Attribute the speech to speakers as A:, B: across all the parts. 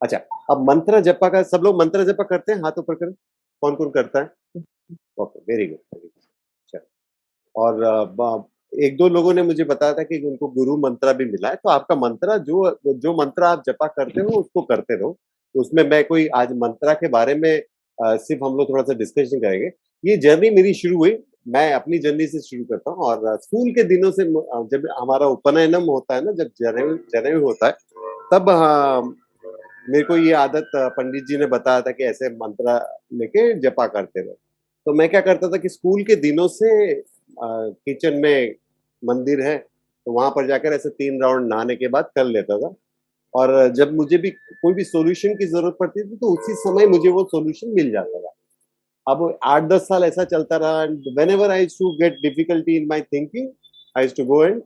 A: अच्छा, अब मंत्र जपा का सब लोग मंत्र जपा करते हैं? हाथ ऊपर करें। कौन-कौन करता है? Okay, very good, very good. चलो। और 1-2 लोगों ने मुझे बताया था कि उनको गुरु मंत्र भी मिला है, तो आपका मंत्र जो जो मंत्र आप जपा करते हो उसको करते रहो। उसमें मैं कोई आज मंत्र के बारे में सिर्फ़ हम लोग थोड़ा-सा डिस्कशन करेंगे। ये जर्नी मेरी शुरू हुई, मैं अपनी जर्नी से शुरू करता हूँ और स्कूल के दिनों से जब हमारा उपनयनम होता है ना, जब जनेऊ जनेऊ होता है, तब मेरे को ये आदत पंडित जी ने बताया था कि ऐसे मंत्र लेके जपा करते रहो। तो मैं क्या करता था कि स्कूल के दिनों से किचन में मंदिर है, तो वहाँ पर जाकर ऐसे 3 राउंड नहाने के बाद कर लेता था और जब मुझे भी कोई भी सॉल्यूशन की ज़रूरत पड़ती थी, तो उसी समय मुझे वो सॉल्यूशन मिल जाता था। अब 8-10 साल ऐसा चलता रहा and whenever I used to get difficulty in my thinking, I used to go and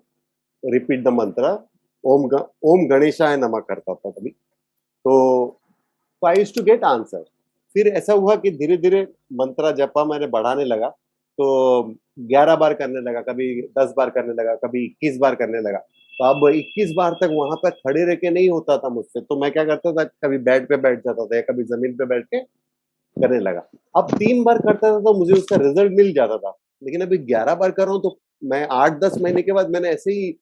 A: repeat the mantra Om गणेशाय नमः करता था कभी। तो I used to get answer. फिर ऐसा हुआ कि धीरे-धीरे मंत्र जपा मैंने बढ़ाने लगा, तो 11 बार करने लगा, कभी 10 बार करने लगा, कभी 21 बार करने लगा। तो अब 21 बार तक वहाँ पे खड़े रह के नहीं होता था मुझसे, तो मैं क्या करता था, कभी बेड पे बैठ जाता था या कभी ज़मीन पे बैठ के करने लगा। अब 3 बार करता था तो मुझे उसका रिज़ल्ट मिल जाता था, लेकिन अभी 11 बार कर रहा हूँ तो मैं 8-10 महीने के बाद मैंने ऐसे ही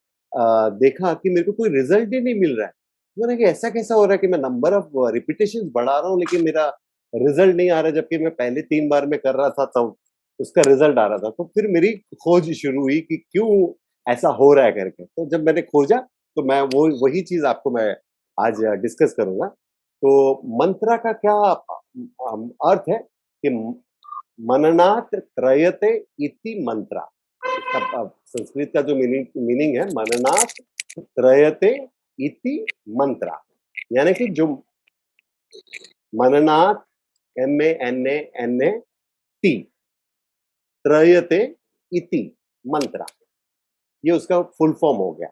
A: देखा कि मेरे को कोई रिज़ल्ट ही नहीं मिल रहा है। मैंने कहा ऐसा कैसा हो रहा है कि मैं नंबर ऑफ रिपिटिशंस बढ़ा रहा हूँ लेकिन मेरा रिज़ल्ट नहीं आ रहा, जबकि मैं पहले 3 बार में कर रहा था तब उसका रिज़ल्ट आ रहा था। तो फिर मेरी खोज शुरू हुई कि क्यों ऐसा हो रहा है करके। तो जब मैंने खोजा तो मैं वो वही चीज़ आपको मैं आज डिस्कस करूँगा। तो मंत्रा का क्या अर्थ है कि मननात् त्रयते इति मंत्रा। इसका संस्कृत का जो मीनिंग है मननात् त्रयते इति मंत्रा, यानी कि जो मननात् MANANAT त्रयते इति मंत्रा, ये उसका फुल फॉर्म हो गया।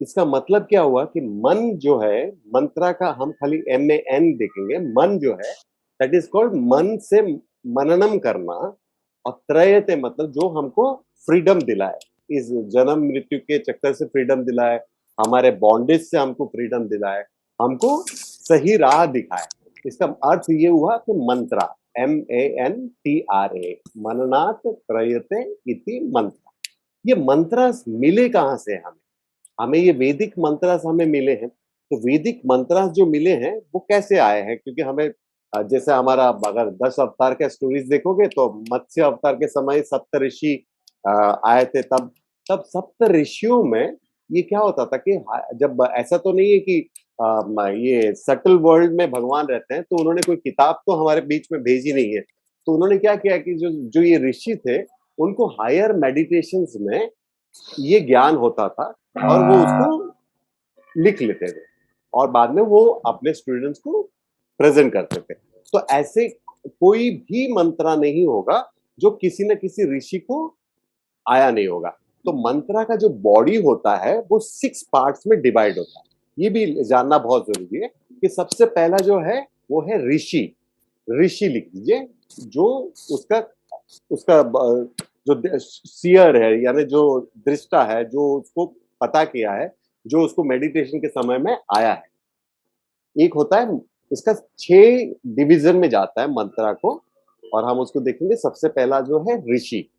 A: इसका मतलब क्या हुआ कि मन जो है, मंत्रा का हम खाली MAN देखेंगे, मन जो है दैट इज कॉल्ड मन से मननम करना, और त्रयते मतलब जो हमको फ्रीडम दिलाए, इस जन्म मृत्यु के चक्कर से फ्रीडम दिलाए, हमारे बॉन्डेज से हमको फ्रीडम दिलाए, हमको सही राह दिखाए। इसका अर्थ ये हुआ कि मंत्रा, MANTRA, मननात् त्रयते इति मंत्रा। ये मंत्र मिले कहाँ से हमें? हमें ये वैदिक मंत्रास हमें मिले हैं। तो वैदिक मंत्रास जो मिले हैं वो कैसे आए हैं? क्योंकि हमें जैसे हमारा अगर 10 अवतार का स्टोरीज देखोगे तो मत्स्य अवतार के समय सप्त ऋषि आए थे, तब तब सप्त ऋषियों में ये क्या होता था कि जब ऐसा तो नहीं है कि ये सटल वर्ल्ड में भगवान रहते हैं, तो उन्होंने कोई किताब तो हमारे बीच में भेजी नहीं है। तो उन्होंने क्या किया कि जो जो ये ऋषि थे, उनको हायर मेडिटेशंस में ये ज्ञान होता था और वो उसको लिख लेते थे और बाद में वो अपने स्टूडेंट्स को प्रेजेंट करते थे। तो ऐसे कोई भी मंत्रा नहीं होगा जो किसी न किसी ऋषि को आया नहीं होगा। तो मंत्रा का जो बॉडी होता है वो 6 पार्ट्स में डिवाइड होता है। ये भी जानना बहुत जरूरी है कि सबसे पहला जो है वो है ऋषि। ऋषि लिख दीजिए, जो उसका उसका जो सियर है, यानी जो दृष्टा है, जो उसको पता किया है, जो उसको मेडिटेशन के समय में आया है। एक होता है इसका 6 डिवीजन में जाता है मंत्रा को, और हम उसको देखेंगे। सबसे पहला जो है ऋषि,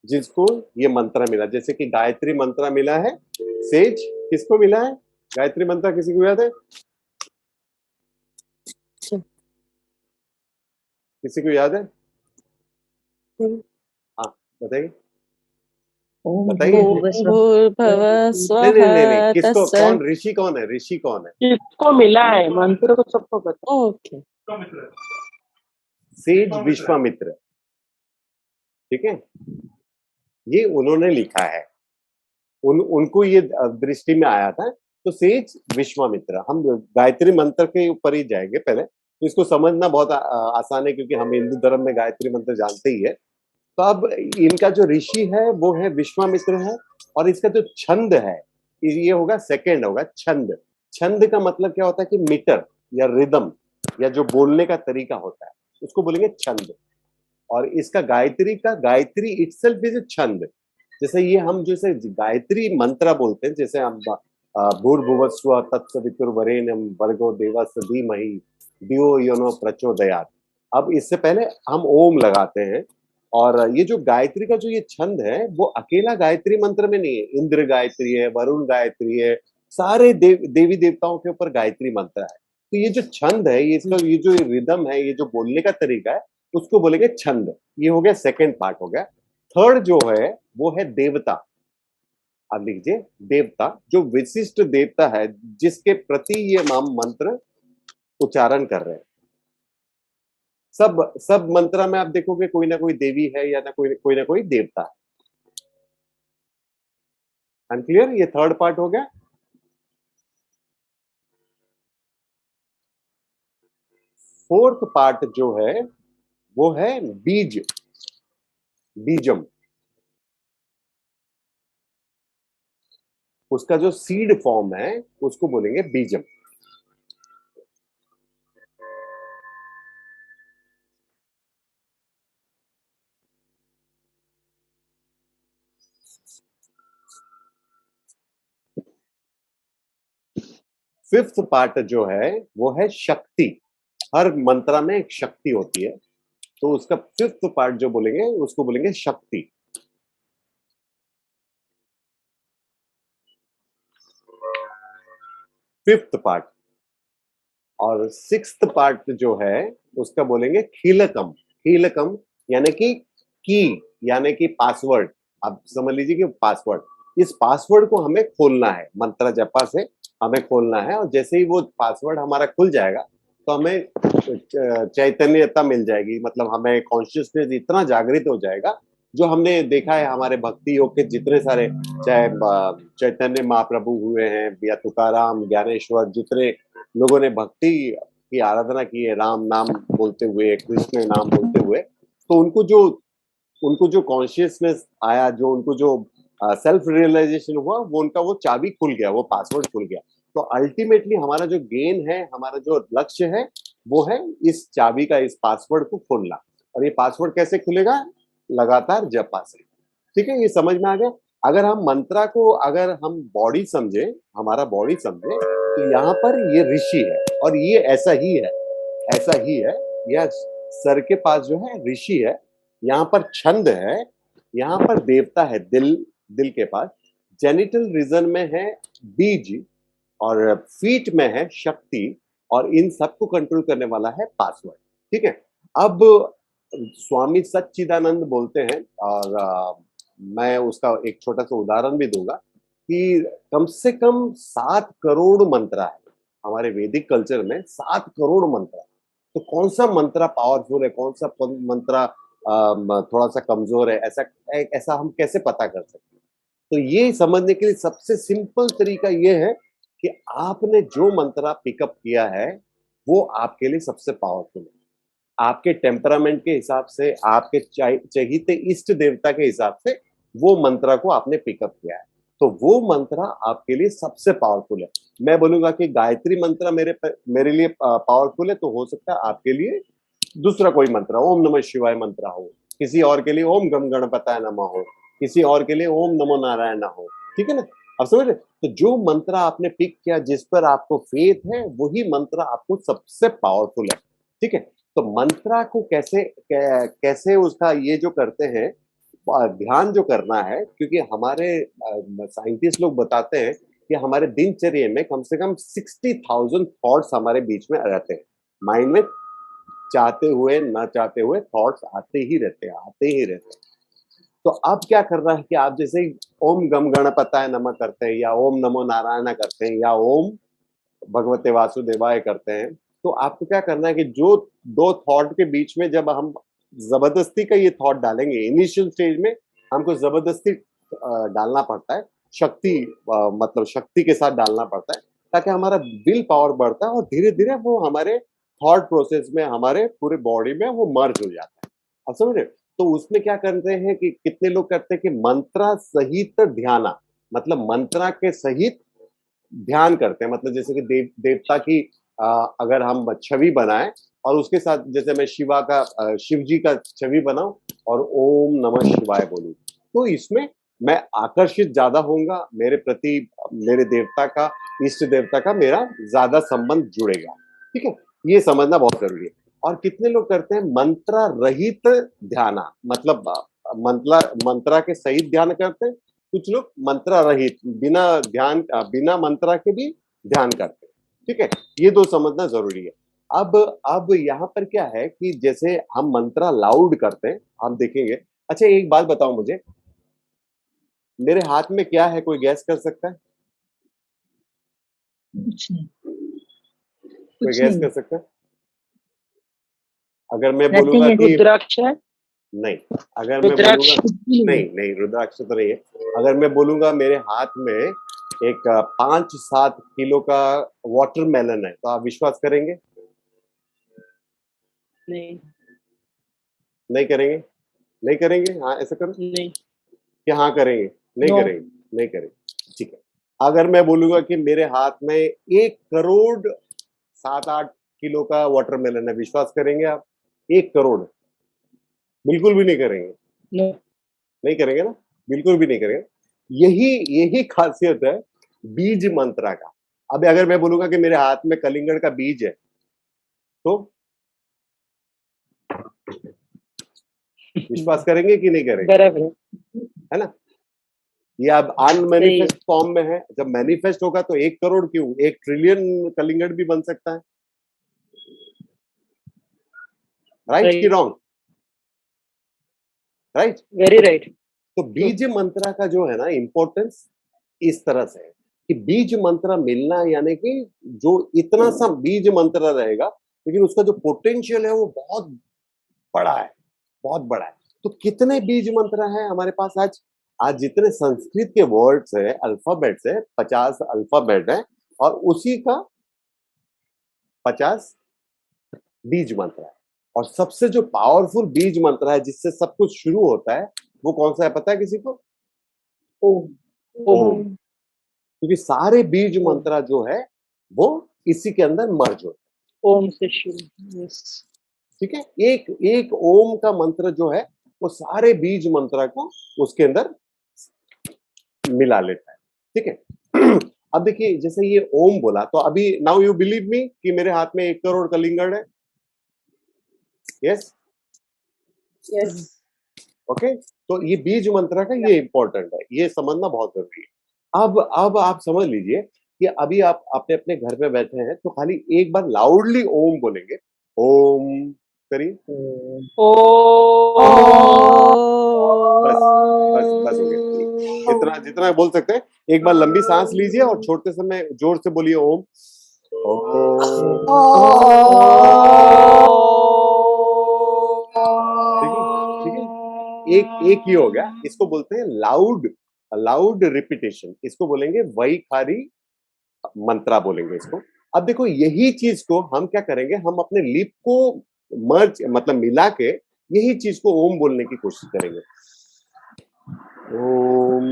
A: जिसको ये मंत्र मिला, जैसे कि गायत्री मंत्र मिला है। सेज किसको मिला है? गायत्री मंत्र किसी को याद है? किसी को याद है? हाँ, बताइए
B: ओम
A: बताइए।
C: भूर्भुवः
A: नहीं
C: स्वः
A: नहीं नहीं नहीं, किसको,
C: तस्य।
A: कौन ऋषि कौन है? ऋषि कौन है?
B: किसको मिला है मंत्र को सबको पता।
C: ओके,
A: सेज विश्वामित्र, ठीक है, ये उन्होंने लिखा है। उनको ये दृष्टि में आया था। तो सेज विश्वामित्र। हम गायत्री मंत्र के ऊपर ही जाएंगे पहले, तो इसको समझना बहुत आसान है क्योंकि हम हिंदू धर्म में गायत्री मंत्र जानते ही है। तो अब इनका जो ऋषि है वो है विश्वामित्र है, और इसका जो छंद है ये होगा सेकंड, होगा छंद। छंद का मतलब क्या होता है कि मीटर या रिदम या जो बोलने का तरीका होता है उसको बोलेंगे छंद। और इसका गायत्री इटसेल्फ इज अ छंद। जैसे ये हम जैसे गायत्री मंत्र बोलते हैं, जैसे हम भूर्भुवस्सुवः तत्सवितुर्वरेण्यं भर्गो देवस्य धीमहि धियो यो न प्रचोदयात्। अब इससे पहले हम ओम लगाते हैं। और ये जो गायत्री का जो ये छंद है वो अकेला गायत्री मंत्र में नहीं है, इंद्र गायत्री है, वरुण गायत्री है, सारे देवी देवताओं के ऊपर गायत्री मंत्र है। तो ये जो छंद है, ये इसका ये जो रिदम है, ये जो बोलने का तरीका है, उसको बोलेंगे छंद। ये हो गया सेकंड पार्ट हो गया। थर्ड जो है वो है देवता। आप लिखिए देवता, जो विशिष्ट देवता है जिसके प्रति ये हम मंत्र उच्चारण कर रहे हैं। सब मंत्र में आप देखोगे कोई ना कोई देवी है या कोई ना कोई देवता है। अनक्लियर? ये थर्ड पार्ट हो गया। फोर्थ पार्ट जो है वो है बीजम। उसका जो सीड फॉर्म है उसको बोलेंगे बीजम। फिफ्थ पार्ट जो है वो है शक्ति। हर मंत्र में एक शक्ति होती है, तो उसका फिफ्थ पार्ट जो बोलेंगे उसको बोलेंगे शक्ति। Fifth part. और सिक्स्थ पार्ट जो है उसका बोलेंगे खीलकम। खीलकम यानी कि की, यानी कि पासवर्ड। आप समझ लीजिए कि पासवर्ड, इस पासवर्ड को हमें खोलना है, मंत्र जपा से हमें खोलना है। और जैसे ही वो पासवर्ड हमारा खुल जाएगा तो हमें चैतन्यता मिल जाएगी, मतलब हमें कॉन्शियसनेस इतना जागृत हो जाएगा। जो हमने देखा है हमारे भक्ति योग के जितने सारे, चाहे चैतन्य महाप्रभु हुए हैं या तुकाराम, ज्ञानेश्वर, जितने लोगों ने भक्ति की आराधना की है, राम नाम बोलते हुए, कृष्ण नाम बोलते हुए, तो उनको जो कॉन्शियसनेस आया, जो उनको जो सेल्फ रियलाइजेशन हुआ, वो उनका वो चाबी खुल गया, वो पासवर्ड खुल गया। तो अल्टीमेटली हमारा जो गेन है, हमारा जो लक्ष्य है, वो है इस चाबी का, इस पासवर्ड को खोलना। और ये पासवर्ड कैसे खुलेगा? लगातार जपा से। ठीक है, ये समझ में आ गया। अगर हम मंत्रा को, अगर हम बॉडी समझे, हमारा बॉडी समझे, तो यहाँ पर ये ऋषि है और ये ऐसा ही है, ऐसा ही है। यह सर के पास जो है ऋषि है, यहाँ पर छंद है, यहाँ पर देवता है, दिल के पास। जेनिटल रीजन में है बीज और फीट में है शक्ति, और इन सबको कंट्रोल करने वाला है पासवर्ड। ठीक है। अब स्वामी सच्चिदानंद बोलते हैं, और मैं उसका एक छोटा सा उदाहरण भी दूंगा कि कम से कम 7 करोड़ मंत्र है हमारे वैदिक कल्चर में। 7 करोड़ मंत्र। तो कौन सा मंत्र पावरफुल है, कौन सा मंत्र थोड़ा सा कमजोर है, ऐसा हम कैसे पता कर सकते हैं? तो ये समझने के लिए सबसे सिंपल तरीका ये है कि आपने जो मंत्र पिकअप किया है वो आपके लिए सबसे पावरफुल है। आपके टेम्परामेंट के हिसाब से, आपके चहीते इष्ट देवता के हिसाब से वो मंत्र को आपने पिकअप किया है, तो वो मंत्र आपके लिए सबसे पावरफुल है। मैं बोलूंगा कि गायत्री मंत्र मेरे लिए पावरफुल है, तो हो सकता है आपके लिए दूसरा कोई मंत्र, ओम नमः शिवाय मंत्र हो, किसी और के लिए ओम गम गणपताय नमः हो, किसी और के लिए ओम नमो नारायण हो। ठीक है ना? अब समझ रहे? तो जो मंत्र आपने पिक किया, जिस पर आपको फेथ है, वही मंत्र आपको सबसे पावरफुल है। ठीक है। तो मंत्रा को कैसे उसका ये जो करते हैं, ध्यान जो करना है, क्योंकि हमारे साइंटिस्ट लोग बताते हैं कि हमारे दिनचर्या में कम से कम 60,000 थॉट्स हमारे बीच में रहते हैं। माइंड में चाहते हुए ना चाहते हुए थॉट्स आते ही रहते हैं, आते ही रहते हैं। तो अब क्या करना है कि आप जैसे ही ओम गम गणपताय नमः करते हैं, या ओम नमो नारायण करते हैं, या ओम भगवते वासुदेवाय करते हैं, तो आपको क्या करना है कि जो 2 थॉट के बीच में जब हम जबरदस्ती का ये थॉट डालेंगे, इनिशियल स्टेज में हमको जबरदस्ती डालना पड़ता है, शक्ति मतलब शक्ति के साथ डालना पड़ता है, ताकि हमारा विल पावर बढ़ता है और धीरे धीरे वो हमारे थॉट प्रोसेस में, हमारे पूरे बॉडी में वो मर्ज हो जाता है। अब समझ रहे? तो उसमें क्या करते हैं कि कितने लोग करते हैं कि मंत्र सहित ध्यान, मतलब मंत्र के सहित ध्यान करते हैं। मतलब जैसे कि देवता की अगर हम छवि बनाएं, और उसके साथ जैसे मैं शिवा का शिव जी का छवि बनाऊं और ओम नमः शिवाय बोलूं, तो इसमें मैं आकर्षित ज्यादा होऊंगा, मेरे प्रति मेरे देवता का, इष्ट देवता का मेरा ज्यादा संबंध जुड़ेगा। ठीक है, ये समझना बहुत जरूरी है। और कितने लोग करते हैं मंत्र रहित ध्यान, मतलब मंत्रा के सहित ध्यान करते हैं, कुछ लोग मंत्र रहित बिना ध्यान बिना मंत्रा के भी ध्यान करते हैं। ठीक है, ये दो समझना जरूरी है। अब यहाँ पर क्या है कि जैसे हम मंत्रा लाउड करते हैं, हम देखेंगे। अच्छा, एक बात बताओ मुझे, मेरे हाथ में क्या है, कोई गैस कर सकता है?
B: कुछ नहीं,
A: कोई
B: कुछ
A: गैस
B: नहीं,
A: कर सकता है? अगर मैं
B: नथिंग
A: बोलूंगा
B: है।
A: कि
B: रुद्राक्ष है,
A: नहीं, अगर मैं
B: रुद्राक्ष
A: बोलूंगा
B: कुछ भी नहीं
A: नहीं नहीं, रुद्राक्ष तो नहीं है। अगर मैं बोलूंगा मेरे हाथ में एक 5-7 किलो का वाटरमेलन है, तो आप विश्वास करेंगे?
B: नहीं,
A: नहीं करेंगे? नहीं करेंगे? हाँ ऐसा करो
B: नहीं,
A: कि हाँ करेंगे। नहीं
B: नो,
A: करेंगे? नहीं करेंगे, ठीक है। अगर मैं बोलूंगा कि मेरे हाथ में 1 करोड़ 7-8 किलो का वाटरमेलन है, विश्वास करेंगे आप? 1 करोड़? बिल्कुल भी नहीं करेंगे।
B: नो,
A: नहीं करेंगे ना, बिल्कुल भी नहीं करेंगे। यही यही खासियत है बीज मंत्रा का। अब अगर मैं बोलूंगा कि मेरे हाथ में कलिंगड़ का बीज है, तो विश्वास करेंगे कि नहीं करेंगे?
B: बराबर है,
A: है ना? ये अब
B: सही है,
A: अनमैनिफेस्ट फॉर्म में है, जब मैनिफेस्ट होगा तो 1 करोड़ क्यों, 1 ट्रिलियन कलिंगड़ भी बन सकता है। राइट कि
B: राइट,
A: रॉन्ग? राइट।
B: वेरी
A: तो
B: राइट,
A: तो
B: ट्रू,
A: बीज मंत्रा का जो है ना इम्पोर्टेंस इस तरह से है कि बीज मंत्र मिलना, यानी कि जो इतना सा बीज मंत्र रहेगा, लेकिन उसका जो पोटेंशियल है वो बहुत बड़ा है, बहुत बड़ा है। तो कितने बीज मंत्र हैं हमारे पास आज? आज जितने संस्कृत के वर्ड्स है, अल्फाबेट्स है, 50 अल्फाबेट है, और उसी का 50 बीज मंत्र है। और सबसे जो पावरफुल बीज मंत्र है जिससे सब कुछ शुरू होता है, वो कौन सा है पता है किसी को?
B: ओम,
A: ओम।
B: ओम,
A: क्योंकि सारे बीज
B: ओम,
A: मंत्र जो है वो इसी के अंदर मर्ज होते
B: ओम से शुरू, यस,
A: हैं। ठीक है, एक एक ओम का मंत्र जो है वो सारे बीज मंत्र को उसके अंदर मिला लेता है। ठीक है। अब देखिए, जैसे ये ओम बोला, तो अभी नाउ यू बिलीव मी कि मेरे हाथ में 1 करोड़ कलिंगड़ है। Yes,
B: yes,
A: okay. तो ये बीज मंत्र का ये इंपॉर्टेंट है, ये समझना बहुत जरूरी है। अब आप समझ लीजिए कि अभी आप अपने अपने घर में बैठे हैं, तो खाली एक बार लाउडली ओम बोलेंगे। ओम करिए, बस बस बस हो गया, इतना जितना बोल सकते हैं। एक बार लंबी सांस लीजिए और छोड़ते समय जोर से बोलिए ओम। ठीक है, ठीक है। एक ही हो गया, इसको बोलते हैं लाउड, लाउड रिपीटेशन, इसको बोलेंगे वैखारी मंत्रा बोलेंगे इसको। अब देखो, यही चीज को हम क्या करेंगे, हम अपने लिप को मर्ज मतलब मिला के यही चीज को ओम बोलने की कोशिश करेंगे। ओम।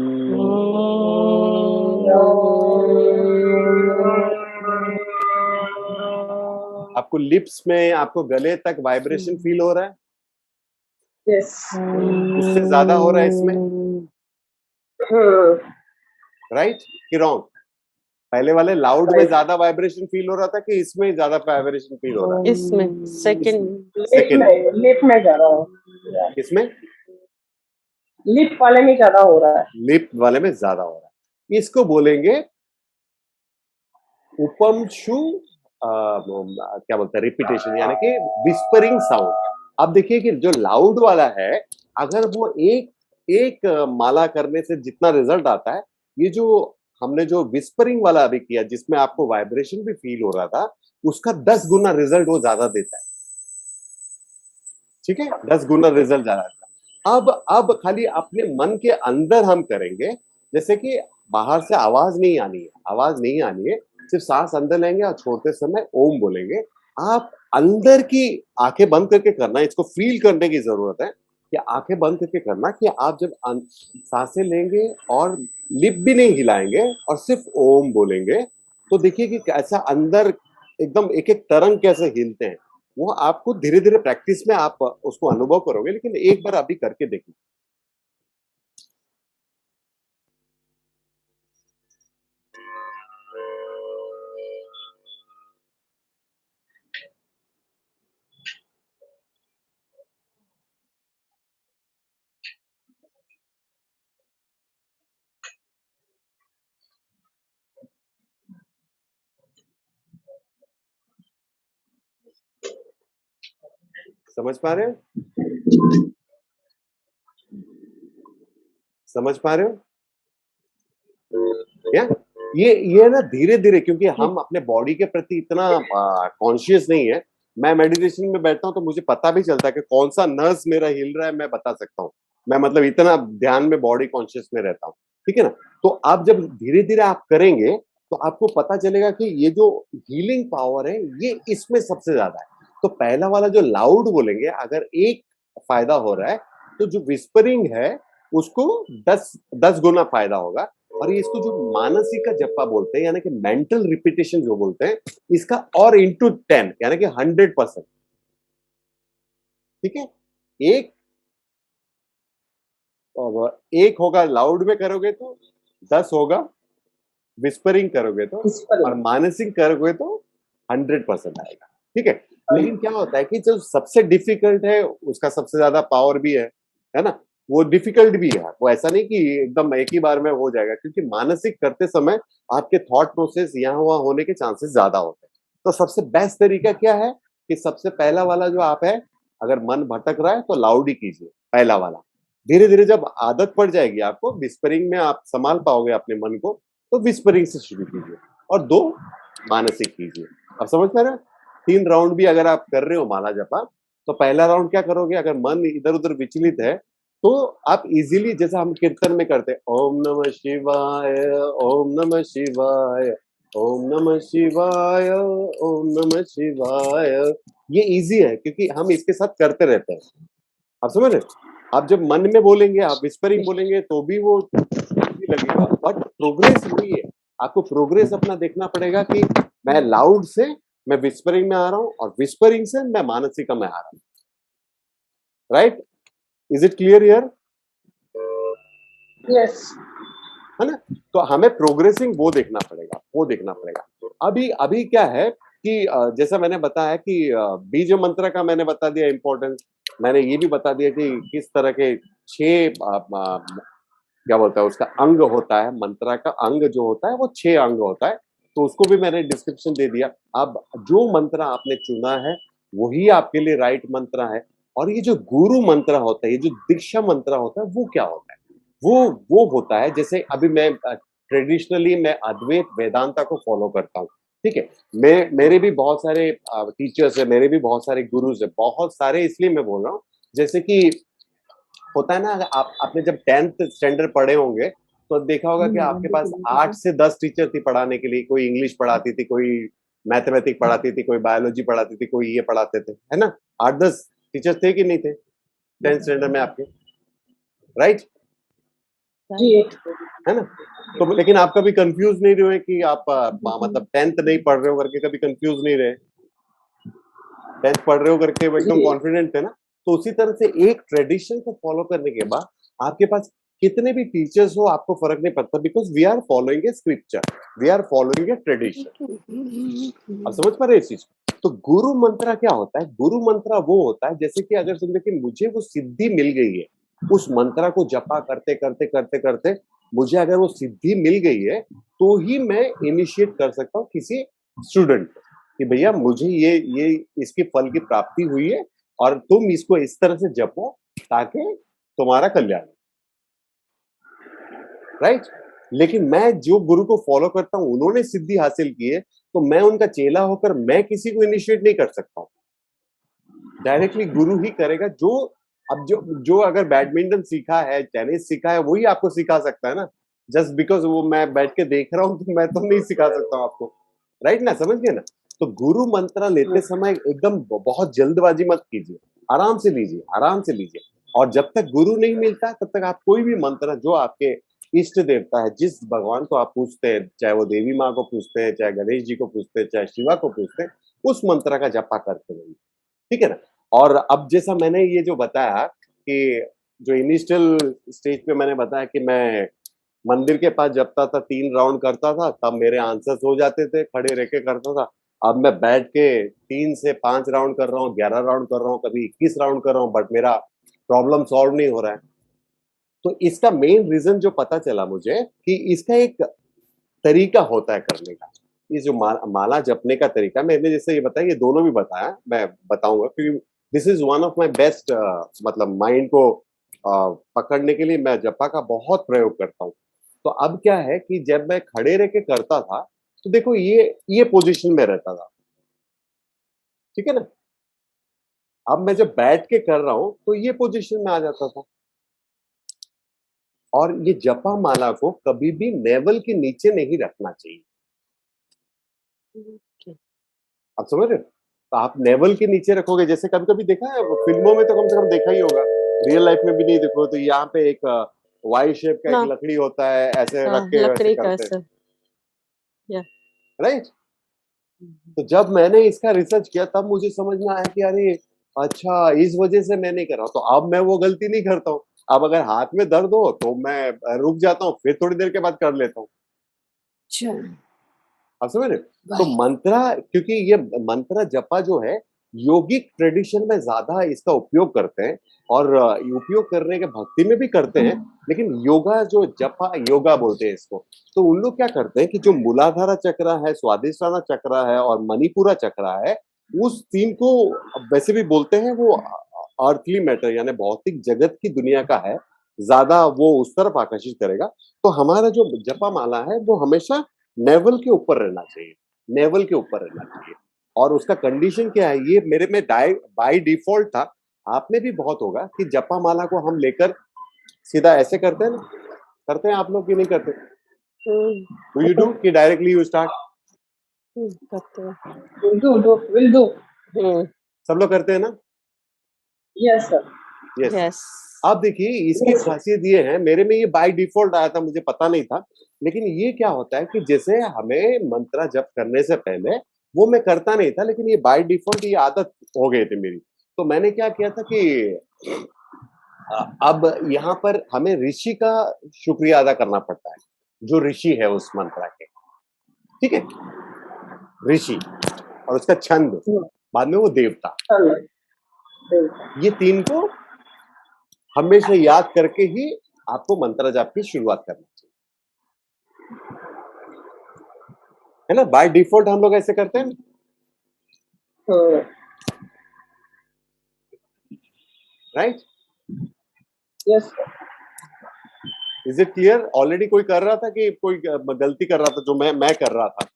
A: आपको लिप्स में, आपको गले तक वाइब्रेशन फील हो रहा है?
B: यस,
A: उससे ज्यादा हो रहा है इसमें? राइट कि रॉन्ग? पहले वाले लाउड में ज्यादा वाइब्रेशन फील हो रहा था कि इसमें ज्यादा वाइब्रेशन फील हो रहा है?
C: इसमें सेकंड
A: सेकंड में।
B: लिप में ज्यादा हो,
A: किसमें?
B: लिप वाले में ज्यादा हो रहा है,
A: लिप वाले में ज्यादा हो रहा है। इसको बोलेंगे उपमशु क्या बोलते हैं, रिपीटेशन, यानी कि विस्परिंग साउंड। अब देखिए कि जो लाउड वाला है, अगर वो एक एक माला करने से जितना रिजल्ट आता है, ये जो हमने जो विस्परिंग वाला अभी किया जिसमें आपको वाइब्रेशन भी फील हो रहा था, उसका 10 गुना रिजल्ट वो ज्यादा देता है। ठीक है, 10 गुना रिजल्ट ज्यादा देता है। अब खाली अपने मन के अंदर हम करेंगे, जैसे कि बाहर से आवाज नहीं आनी है, आवाज नहीं आनी है, सिर्फ सांस अंदर लेंगे और छोड़ते समय ओम बोलेंगे। आप अंदर की आंखें बंद करके करना, इसको फील करने की जरूरत है कि आंखें बंद करके करना कि आप जब सांसें लेंगे और लिप भी नहीं हिलाएंगे और सिर्फ ओम बोलेंगे, तो देखिए कि कैसा अंदर एकदम एक एक तरंग कैसे हिलते हैं। वो आपको धीरे धीरे प्रैक्टिस में आप उसको अनुभव करोगे, लेकिन एक बार अभी करके देखो। समझ पा रहे हो? समझ पा रहे हो? या ये ना धीरे धीरे, क्योंकि हम अपने बॉडी के प्रति इतना कॉन्शियस नहीं है। मैं मेडिटेशन में बैठता हूँ तो मुझे पता भी चलता है कि कौन सा नर्व्स मेरा हिल रहा है, मैं बता सकता हूँ। मैं मतलब इतना ध्यान में बॉडी कॉन्शियस में रहता हूँ, ठीक है ना। तो आप जब धीरे धीरे आप करेंगे तो आपको पता चलेगा कि ये जो हीलिंग पावर है ये इसमें सबसे ज्यादा है। तो पहला वाला जो लाउड बोलेंगे, अगर एक फायदा हो रहा है तो जो विस्परिंग है उसको 10 गुना फायदा होगा। और ये इसको जो मानसिक का जप्पा बोलते हैं, यानी कि मेंटल रिपीटेशन जो बोलते हैं, इसका और इंटू 10 यानी कि 100%। ठीक है। एक एक होगा लाउड में करोगे तो 10 होगा, विस्परिंग करोगे तो, और मानसिक करोगे तो 100% आएगा। ठीक है। लेकिन क्या होता है कि जो सबसे डिफिकल्ट है उसका सबसे ज्यादा पावर भी है ना। वो डिफिकल्ट भी है, वो ऐसा नहीं कि एकदम एक ही बार में हो जाएगा, क्योंकि मानसिक करते समय आपके थॉट प्रोसेस यहाँ वहां होने के चांसेस ज्यादा होते हैं। तो सबसे बेस्ट तरीका क्या है कि सबसे पहला वाला जो आप है, अगर मन भटक रहा है तो लाउड ही कीजिए, पहला वाला। धीरे धीरे जब आदत पड़ जाएगी आपको, विस्परिंग में आप संभाल पाओगे अपने मन को, तो विस्परिंग से शुरू कीजिए, और 2 मानसिक कीजिए। अब समझ पा रहे हो? 3 राउंड भी अगर आप कर रहे हो माला जपा, तो पहला राउंड क्या करोगे, अगर मन इधर-उधर विचलित है, तो आप इजीली, जैसा हम कीर्तन में करते हैं, ओम नमः शिवाय, ओम नमः शिवाय, ओम नमः शिवाय, ओम नमः शिवाय। ये इजी है क्योंकि हम इसके साथ करते रहते हैं। आप समझ रहे? आप जब मन में बोलेंगे, आप विस्परिंग बोलेंगे तो भी वो नहीं लगेगा, बट प्रोग्रेस वही है। आपको प्रोग्रेस अपना देखना पड़ेगा कि मैं लाउड से मैं विस्परिंग में आ रहा हूं, और विस्परिंग से मैं मानसिका में आ रहा हूं। Right? Is it clear here?
B: Yes.
A: है ना। तो हमें प्रोग्रेसिंग वो देखना पड़ेगा, वो देखना पड़ेगा। अभी अभी क्या है कि जैसा मैंने बताया कि बीज मंत्र का मैंने बता दिया इंपॉर्टेंस। मैंने ये भी बता दिया कि किस तरह के 6 क्या बोलता है उसका अंग होता है, मंत्रा का अंग जो होता है वो 6 अंग होता है। तो उसको भी मैंने डिस्क्रिप्शन दे दिया। अब जो मंत्र आपने चुना है वही आपके लिए राइट मंत्र है। और ये जो गुरु मंत्र होता है, ये जो दीक्षा मंत्र होता है, वो क्या होता है? वो होता है, जैसे अभी मैं ट्रेडिशनली मैं अद्वैत वेदांता को फॉलो करता हूँ। ठीक है। मैं मेरे भी बहुत सारे टीचर्स है, मेरे भी बहुत सारे गुरुज है, बहुत सारे इसलिए मैं बोल रहा हूँ, जैसे कि होता है ना, अगर आपने जब 10th स्टैंडर्ड पढ़े होंगे तो देखा होगा कि आपके पास 8 से 10 टीचर थी पढ़ाने के लिए। कोई इंग्लिश पढ़ाती थी, कोई मैथमेटिक्स पढ़ाती थी, कोई बायोलॉजी पढ़ाती थी, कोई ये पढ़ाते थे, है ना। 8-10 टीचर्स थे कि नहीं थे 10th स्टैंडर्ड में आपके? राइट?
B: जी।
A: है ना। तो लेकिन आप कभी कंफ्यूज नहीं रहे कि आप मतलब 10th नहीं पढ़ रहे हो करके कभी कंफ्यूज नहीं रहे? 10th पढ़ रहे हो करके वो एकदम
B: जी।
A: कॉन्फिडेंट है ना। तो उसी तरह से एक ट्रेडिशन को फॉलो करने के बाद आपके पास कितने भी टीचर्स हो आपको फर्क नहीं पड़ता, because we are following a scripture, we are following a tradition. अब समझ पा रहे हैं इस चीज को? तो गुरु मंत्र क्या होता है? गुरु मंत्र वो होता है, जैसे कि अगर समझे कि मुझे वो सिद्धि मिल गई है, उस मंत्र को जपा करते करते करते करते मुझे अगर वो सिद्धि मिल गई है, तो ही मैं इनिशिएट कर सकता हूँ किसी स्टूडेंट को कि भैया मुझे ये इसके फल की प्राप्ति हुई है, और तुम इसको इस तरह से जपो ताकि तुम्हारा कल्याण हो। राइट। लेकिन मैं जो गुरु को फॉलो करता हूं, उन्होंने सिद्धि हासिल की है, तो मैं उनका चेला होकर मैं किसी को इनिशिएट नहीं कर सकता हूं। डायरेक्टली गुरु ही करेगा। जो अब जो अगर बैडमिंटन सीखा है, टेनिस सीखा है, वही आपको सिखा सकता है ना। जस्ट बिकॉज वो मैं बैठ के देख रहा हूं तो मैं तो नहीं सिखा सकता हूं आपको। राइट ना, समझ गए ना। तो गुरु मंत्र लेते समय एकदम बहुत जल्दबाजी मत कीजिए, आराम से लीजिए, आराम से लीजिए। और जब तक गुरु नहीं मिलता तब तक आप कोई भी मंत्र जो आपके इष्ट देवता है, जिस भगवान को आप पूछते हैं, चाहे वो देवी माँ को पूछते हैं, चाहे गणेश जी को पूछते हैं, चाहे शिवा को पूछते हैं, उस मंत्र का जपा करते रहिए। ठीक है ना। और अब जैसा मैंने ये जो बताया कि जो इनिशियल स्टेज पे मैंने बताया कि मैं मंदिर के पास जपता था, 3 राउंड करता था, तब मेरे आंसर्स हो जाते थे, खड़े रह के करता था। अब मैं बैठ के 3 से 5 राउंड कर रहा हूँ, 11 राउंड कर रहा हूँ, कभी 21 राउंड कर रहा हूँ, बट मेरा प्रॉब्लम सॉल्व नहीं हो रहा है। तो इसका मेन रीजन जो पता चला मुझे कि इसका एक तरीका होता है करने का। ये जो माला जपने का तरीका, मैंने जैसे ये बताया, ये दोनों भी बताया, मैं बताऊंगा क्योंकि this is one of my best, मतलब माइंड को पकड़ने के लिए मैं जपा का बहुत प्रयोग करता हूँ। तो अब क्या है कि जब मैं खड़े रह के करता था, तो देखो ये पोजीशन में रहता था, ठीक है ना। अब मैं जब बैठ के कर रहा हूं तो ये पोजीशन में आ जाता था। और ये जपा माला को कभी भी नेवल के नीचे नहीं रखना चाहिए।
C: Okay.
A: आप समझ रहे हो। तो आप नेवल के नीचे रखोगे, जैसे कभी कभी देखा है फिल्मों में, तो कम से कम देखा ही होगा, रियल लाइफ में भी नहीं देखो तो यहाँ पे एक वाई शेप का एक
C: No,
A: लकड़ी होता है, ऐसे रख के वैसे
C: लकड़ी का
A: करते हैं,
C: ऐसे. Yeah.
A: राइट। तो जब मैंने इसका रिसर्च किया तब मुझे समझ में आया कि अरे अच्छा, इस वजह से मैं नहीं कर रहा। तो अब मैं वो गलती नहीं करता हूँ। अब अगर हाथ में दर्द हो तो मैं रुक जाता हूँ, फिर थोड़ी देर के बाद कर लेता हूँ।
B: अच्छा,
A: आप समझ रहे हो? तो
B: वाह।
A: मंत्रा, क्योंकि ये मंत्र जपा जो है, योगिक ट्रेडिशन में ज्यादा इसका उपयोग करते हैं, और उपयोग करने के भक्ति में भी करते हैं। लेकिन योगा जो जपा योगा बोलते हैं इसको, तो उन लोग क्या करते हैं कि जो मूलाधारा चक्र है, स्वादिष्ठाना चक्र है और मणिपुरा चक्र है, उस तीन को वैसे भी बोलते हैं वो अर्थली मैटर यानी भौतिक जगत की दुनिया का है, ज्यादा वो उस तरफ आकर्षित करेगा। तो हमारा जो जपा माला है वो हमेशा नेवल के ऊपर रहना चाहिए, नेवल के ऊपर रहना चाहिए। और उसका कंडीशन क्या है, ये मेरे में बाय डिफॉल्ट था, आप में भी बहुत होगा कि जपा माला को हम लेकर सीधा ऐसे करते हैं ना, करते हैं आप लोग कि नहीं करते? डू यू डू कि डायरेक्टली यू स्टार्ट?
C: करते हैं.
B: Will do.
A: सब लोग करते हैं ना?
B: Yes, sir.
A: यस।
C: Yes.
A: अब देखिए इसकी
B: Yes, sir.
A: खासियत ये है, मेरे में ये बाय डिफॉल्ट आया था, मुझे पता नहीं था। लेकिन ये क्या होता है कि जैसे हमें मंत्रा जप करने से पहले वो मैं करता नहीं था, लेकिन ये बाय डिफॉल्ट ये आदत हो गई थी मेरी। तो मैंने क्या किया था कि अब यहाँ पर हमें ऋषि का शुक्रिया अदा करना पड़ता है, जो ऋषि है उस मंत्रा के, ठीक है, ऋषि और उसका छंद, बाद में वो देवता, ये तीन को हमेशा याद करके ही आपको मंत्र जाप की शुरुआत करना चाहिए, है ना। बाय डिफॉल्ट हम लोग ऐसे करते हैं, right.
B: Yes, sir.
A: Is it clear? Already कोई कर रहा था कि कोई गलती कर रहा था जो मैं कर रहा था?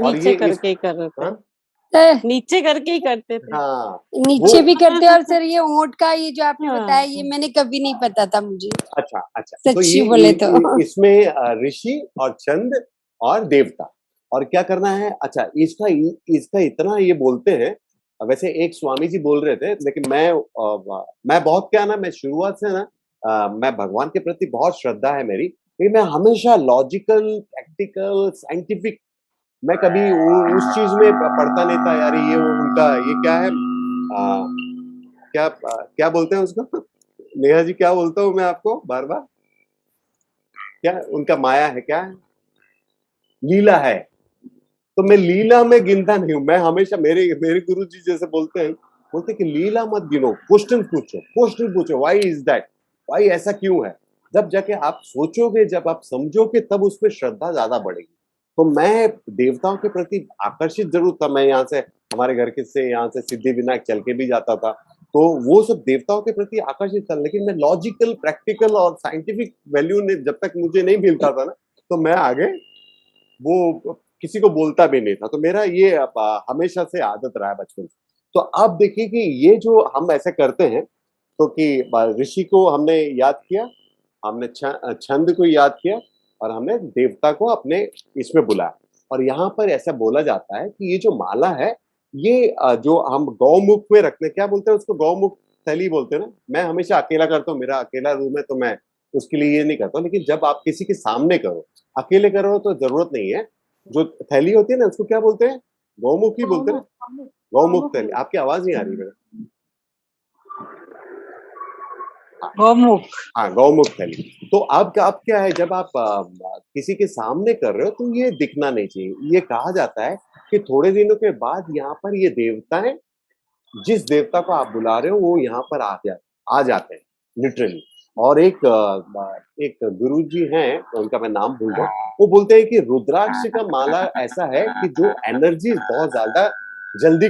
A: और
C: नीचे करके ही कर रहे थे.
A: हाँ
C: नीचे करके ही करते थे.
A: हाँ,
D: नीचे
A: वो
D: भी करते हैं। और सर ये ओंठ का ये जो आपने
C: हाँ,
D: बताया ये मैंने कभी नहीं पता था मुझे,
A: अच्छा अच्छा। तो
D: सच्ची
A: ये
D: बोले तो।
A: इसमें ऋषि और छंद और देवता, और क्या करना है। अच्छा, इसका इतना ये बोलते हैं, वैसे एक स्वामी जी बोल रहे थे, लेकिन मैं बहुत क्या ना, मैं शुरुआत से ना मैं भगवान के प्रति बहुत श्रद्धा है मेरी, लेकिन मैं हमेशा लॉजिकल, प्रैक्टिकल, साइंटिफिक, मैं कभी उस चीज में पढ़ता नहीं था यार। ये उनका ये क्या है, क्या बोलते हैं उसको नेहा जी, क्या बोलता हूँ मैं आपको बार बार, क्या उनका माया है, क्या है, लीला है। तो मैं लीला में गिनता नहीं हूं, मैं हमेशा मेरे मेरे गुरु जी जैसे बोलते कि लीला मत गिनो, क्वेश्चन पूछो, क्वेश्चन पूछो, व्हाई इज दैट, व्हाई ऐसा क्यों है। जब जाके आप सोचोगे, जब आप समझोगे, तब उसमें श्रद्धा ज्यादा बढ़ेगी। तो मैं देवताओं के प्रति आकर्षित जरूर था। मैं यहाँ से, हमारे घर के से यहाँ से सिद्धि विनायक चल के भी जाता था, तो वो सब देवताओं के प्रति आकर्षित था। लेकिन मैं लॉजिकल, प्रैक्टिकल और साइंटिफिक वैल्यू ने जब तक मुझे नहीं मिलता था ना, तो मैं आगे वो किसी को बोलता भी नहीं था। तो मेरा ये हमेशा से आदत रहा है बचपन से। तो अब देखिए कि ये जो हम ऐसे करते हैं, तो कि ऋषि को हमने याद किया, हमने छंद को याद किया, और हमने देवता को अपने इसमें बुलाया। और यहाँ पर ऐसा बोला जाता है कि ये जो माला है, ये जो हम गौमुख में रखते हैं, क्या बोलते हैं उसको, गौमुख थैली बोलते हैं ना। मैं हमेशा अकेला करता हूँ, मेरा अकेला रूम है, तो मैं उसके लिए ये नहीं करता। लेकिन जब आप किसी के सामने करो, अकेले करो तो जरूरत नहीं है। जो थैली होती है ना, उसको क्या बोलते हैं, गौमुख ही बोलते हैं ना, गौमुख थैली, आपकी आवाज नहीं आ रही मेरे।
C: गौमुख।
A: हाँ, गौमुख थैली। तो अब क्या है, जब आप किसी के सामने कर रहे हो तो ये दिखना नहीं चाहिए। ये कहा जाता है कि थोड़े दिनों के बाद यहाँ पर ये देवताएं, जिस देवता को आप बुला रहे हो वो यहाँ पर आ जाते हैं लिटरली। और एक गुरुजी हैं, उनका मैं नाम भूल गया, वो बोलते हैं कि रुद्राक्ष का माला ऐसा है कि जो एनर्जी बहुत ज्यादा जल्दी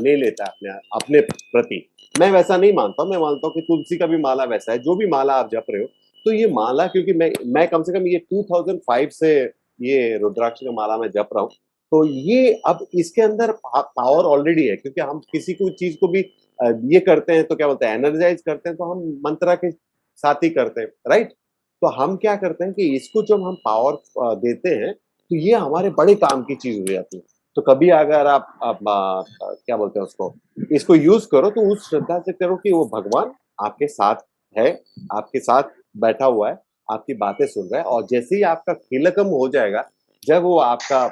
A: ले लेता है अपने अपने प्रति। मैं वैसा नहीं मानता हूँ, मैं मानता हूँ कि तुलसी का भी माला वैसा है। जो भी माला आप जप रहे हो, तो ये माला, क्योंकि मैं कम से कम ये 2005 से ये रुद्राक्ष का माला मैं जप रहा हूँ, तो ये अब इसके अंदर पावर ऑलरेडी है। क्योंकि हम किसी को चीज को भी ये करते हैं तो क्या बोलते हैं, एनर्जाइज करते हैं, तो हम मंत्रा के साथ ही करते हैं, राइट। तो हम क्या करते हैं कि इसको जब हम पावर देते हैं तो ये हमारे बड़े काम की चीज हो जाती है। तो कभी अगर आप क्या बोलते हैं उसको, इसको यूज करो तो उस श्रद्धा से करो कि वो भगवान आपके साथ है, आपके साथ बैठा हुआ है, आपकी बातें सुन रहा है। और जैसे ही आपका खिलकम हो जाएगा, जब वो आपका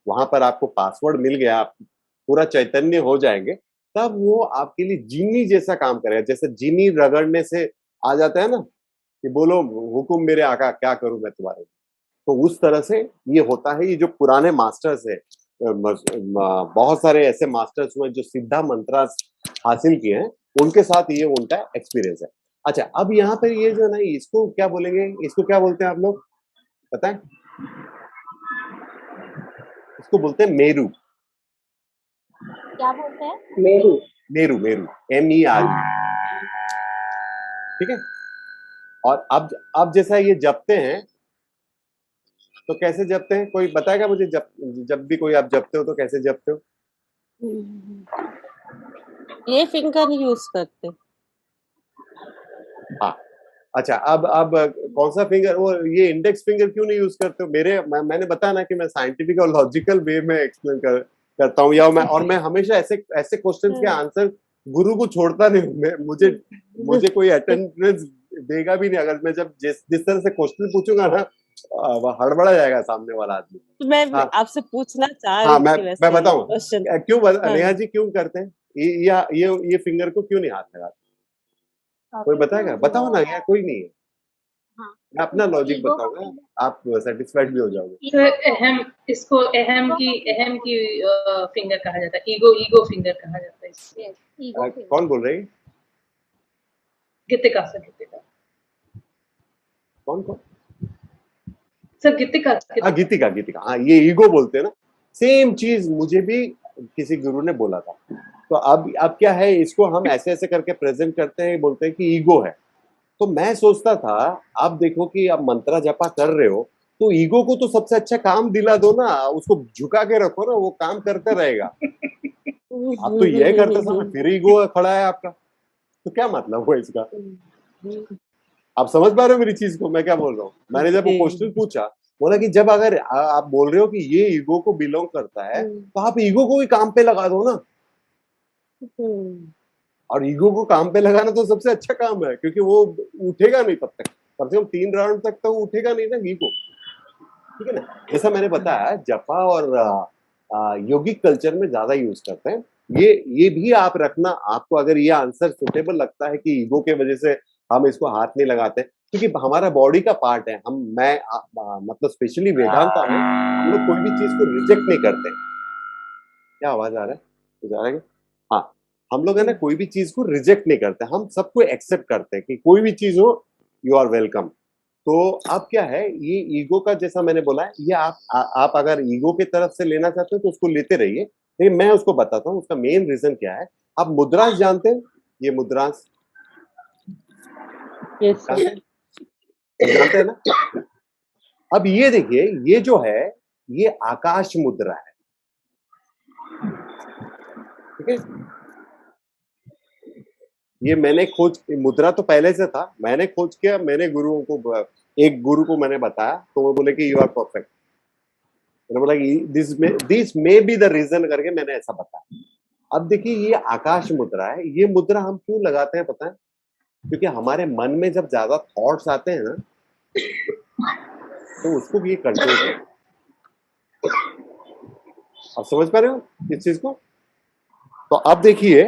A: वहां पर आपको पासवर्ड मिल गया, आप पूरा चैतन्य हो जाएंगे, तब वो आपके लिए जीनी जैसा काम करेगा। जैसे जीनी रगड़ने से आ जाता है ना कि बोलो हुकुम मेरे आका, क्या करूं मैं तुम्हारे लिए। तो उस तरह से ये होता है। ये जो पुराने मास्टर्स है, बहुत सारे ऐसे मास्टर्स हुए जो सिद्धा मंत्र हासिल किए हैं, उनके साथ ये उनका एक्सपीरियंस है। अच्छा, अब यहाँ पे ये जो है ना, इसको क्या बोलेंगे, इसको क्या बोलते हैं आप लोग पता है? इसको बोलते हैं मेरू।
D: क्या बोलते हैं?
B: मेरू।
A: मेरू, मेरू, MERU। ठीक है। और अब जैसा ये जपते हैं, तो कैसे जपते हैं, कोई बताएगा मुझे? जब भी कोई आप जपते हो तो कैसे जपते हो?
C: ये फिंगर यूज करते।
A: हाँ, अच्छा, अब कौन सा फिंगर, वो ये इंडेक्स फिंगर क्यों नहीं यूज करते हो? मैंने बताया ना कि मैं साइंटिफिक और लॉजिकल वे में एक्सप्लेन करता हूँ, या मैं हमेशा ऐसे ऐसे क्वेश्चंस के आंसर गुरु को छोड़ता नहीं हूँ। मुझे कोई अटेंडेंस देगा भी नहीं अगर मैं जब जिस तरह से क्वेश्चन पूछूंगा ना, वह हड़बड़ा जाएगा सामने वाला आदमी।
C: तो मैं
A: हाँ,
C: आपसे पूछना चाह
A: हाँ,
C: रही थी
A: मैं
C: वैसे
A: बताऊं
C: क्वेश्चन।
A: क्यों
C: हाँ।
A: नेहा जी क्यों करते हैं ये फिंगर को क्यों नहीं हाथ लगाते? कोई बताएगा? बताओ ना यार, कोई नहीं है। मैं अपना लॉजिक बताऊंगा, आप सेटिस्फाइड भी हो जाओगे।
E: सर अहम की फिंगर कहा जाता है, ईगो फिंगर कहा जाता है इसको।
A: कौन बोल रही?
E: गितिका सर, गितिका
A: कौन कौन?
E: सर, गितिका
A: गीतिका, गीतिका, हाँ, ये ईगो बोलते हैं ना। सेम चीज मुझे भी किसी गुरु ने बोला था। तो अब क्या है, इसको हम ऐसे ऐसे करके प्रेजेंट करते हैं, बोलते हैं कि ईगो है। तो मैं सोचता था, आप देखो कि आप मंत्रा जपा कर रहे हो, तो ईगो को तो सबसे अच्छा काम दिला दो ना, उसको झुका के रखो ना, वो काम करता रहेगा। आप तो ये करते समय फिर ईगो खड़ा है आपका, तो क्या मतलब हुआ इसका? आप समझ पा रहे हो मेरी चीज को, मैं क्या बोल रहा हूँ? मैंने जब वो क्वेश्चन पूछा, बोला कि जब अगर आप बोल रहे हो कि ये ईगो को बिलोंग करता है, तो आप ईगो को भी काम पे लगा दो ना। और ईगो को काम पे लगाना तो सबसे अच्छा काम है, क्योंकि वो उठेगा नहीं तब तक, कम से कम 3 राउंड तक तो उठेगा नहीं ना ईगो। ठीक है ना? जैसा मैंने बताया, जपा और योगिक कल्चर में ज्यादा यूज करते हैं। ये भी आप रखना, आपको अगर ये आंसर सुटेबल लगता है कि ईगो के वजह से हम इसको हाथ नहीं लगाते, क्योंकि हमारा बॉडी का पार्ट है। मतलब स्पेशली वेदांता में हम लोग कोई भी चीज को रिजेक्ट नहीं करते। क्या आवाज आ रहा है? कुछ आ रहा है क्या? हाँ, हम लोग है ना, कोई भी चीज को रिजेक्ट नहीं करते, हम सबको एक्सेप्ट करते हैं कि कोई भी चीज हो, यू आर वेलकम। तो अब क्या है, ये ईगो का जैसा मैंने बोला है, ये आप अगर ईगो की तरफ से लेना चाहते हो तो उसको लेते रहिए, लेकिन मैं उसको बताता हूँ उसका मेन रीजन क्या है। आप मुद्रांश जानते हैं? ये मुद्रांश जानते हैं ना? अब ये देखिए, ये जो है, ये आकाश मुद्रा है। ठीक है, ये मैंने मुद्रा तो पहले से था, मैंने खोज किया, मैंने गुरुओं को, एक गुरु को मैंने बताया, तो वो बोले कि यू आर परफेक्ट। मैंने बोला कि this may be the reason करके मैंने ऐसा बताया। अब देखिए, ये आकाश मुद्रा है। ये मुद्रा हम क्यों लगाते हैं पता है? क्योंकि हमारे मन में जब ज्यादा थॉट्स आते हैं ना, तो उसको भी ये कंट्रोल करता है। आप समझ पा रहे हो इस चीज को? तो अब देखिए,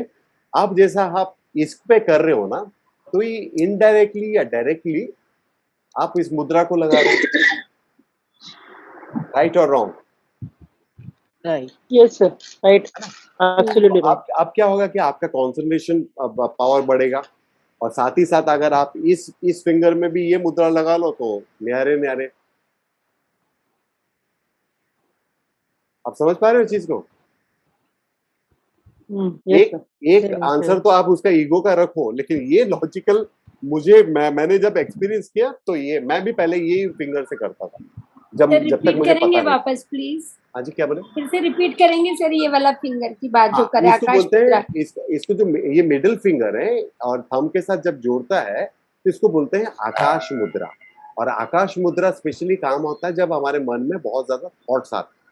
A: अब जैसा आप इस पे कर रहे हो ना, तो ये इनडायरेक्टली या डायरेक्टली आप इस मुद्रा को लगा रहे हो, राइट और wrong?
C: Right.
B: Yes, sir. Right. Absolutely right.
A: अब क्या होगा कि आपका कॉन्सेंट्रेशन पावर बढ़ेगा, और साथ ही साथ अगर आप इस फिंगर में भी ये मुद्रा लगा लो तो न्यारे न्यारे। आप समझ पा रहे हो इस चीज को?
B: Yes,
A: एक
B: sir.
A: एक
B: Same,
A: आंसर
B: same.
A: तो आप उसका ईगो का रखो, लेकिन ये लॉजिकल मैंने जब एक्सपीरियंस किया तो ये मैं भी पहले यही फिंगर से करता था, जब
F: सर
A: जब तक
F: रिपीट
A: मुझे पता
F: करेंगे
A: नहीं।
F: वापस प्लीज,
A: हाँ जी, क्या बोले?
F: फिर से रिपीट करेंगे सर ये वाला फिंगर की बात जो
A: हाँ,
F: करे
A: इसको
F: आकाश
A: बोलते
F: मुद्रा।
A: हैं, इसको जो ये मिडिल फिंगर है और थंब के साथ जब जोड़ता है तो इसको बोलते हैं आकाश मुद्रा। और आकाश मुद्रा स्पेशली काम होता है जब हमारे मन में बहुत ज्यादा थॉट्स आते हैं,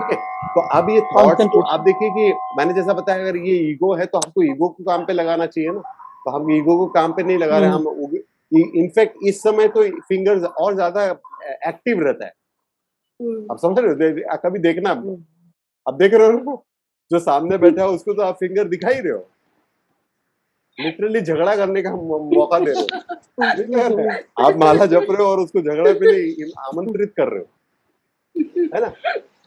A: ठीक है? तो अब ये थॉट्स को
B: Concentration.
A: आप देखिए कि मैंने जैसा बताया, अगर ये ईगो है तो हमको ईगो को काम पे लगाना चाहिए ना, तो हम ईगो को काम पे नहीं लगा रहे, हम इनफैक्ट इस समय तो फिंगर्स और ज्यादा एक्टिव रहता है। आप समझ रहे हो? कभी देखना, अब देख रहे हो ना, जो सामने बैठा है उसको तो आप फिंगर दिखा ही रहे हो, लिटरली झगड़ा करने का मौका दे रहे हो, ठीक है? आप माला जप रहे हो और उसको झगड़ा पे लिए आमंत्रित कर रहे हो, है ना?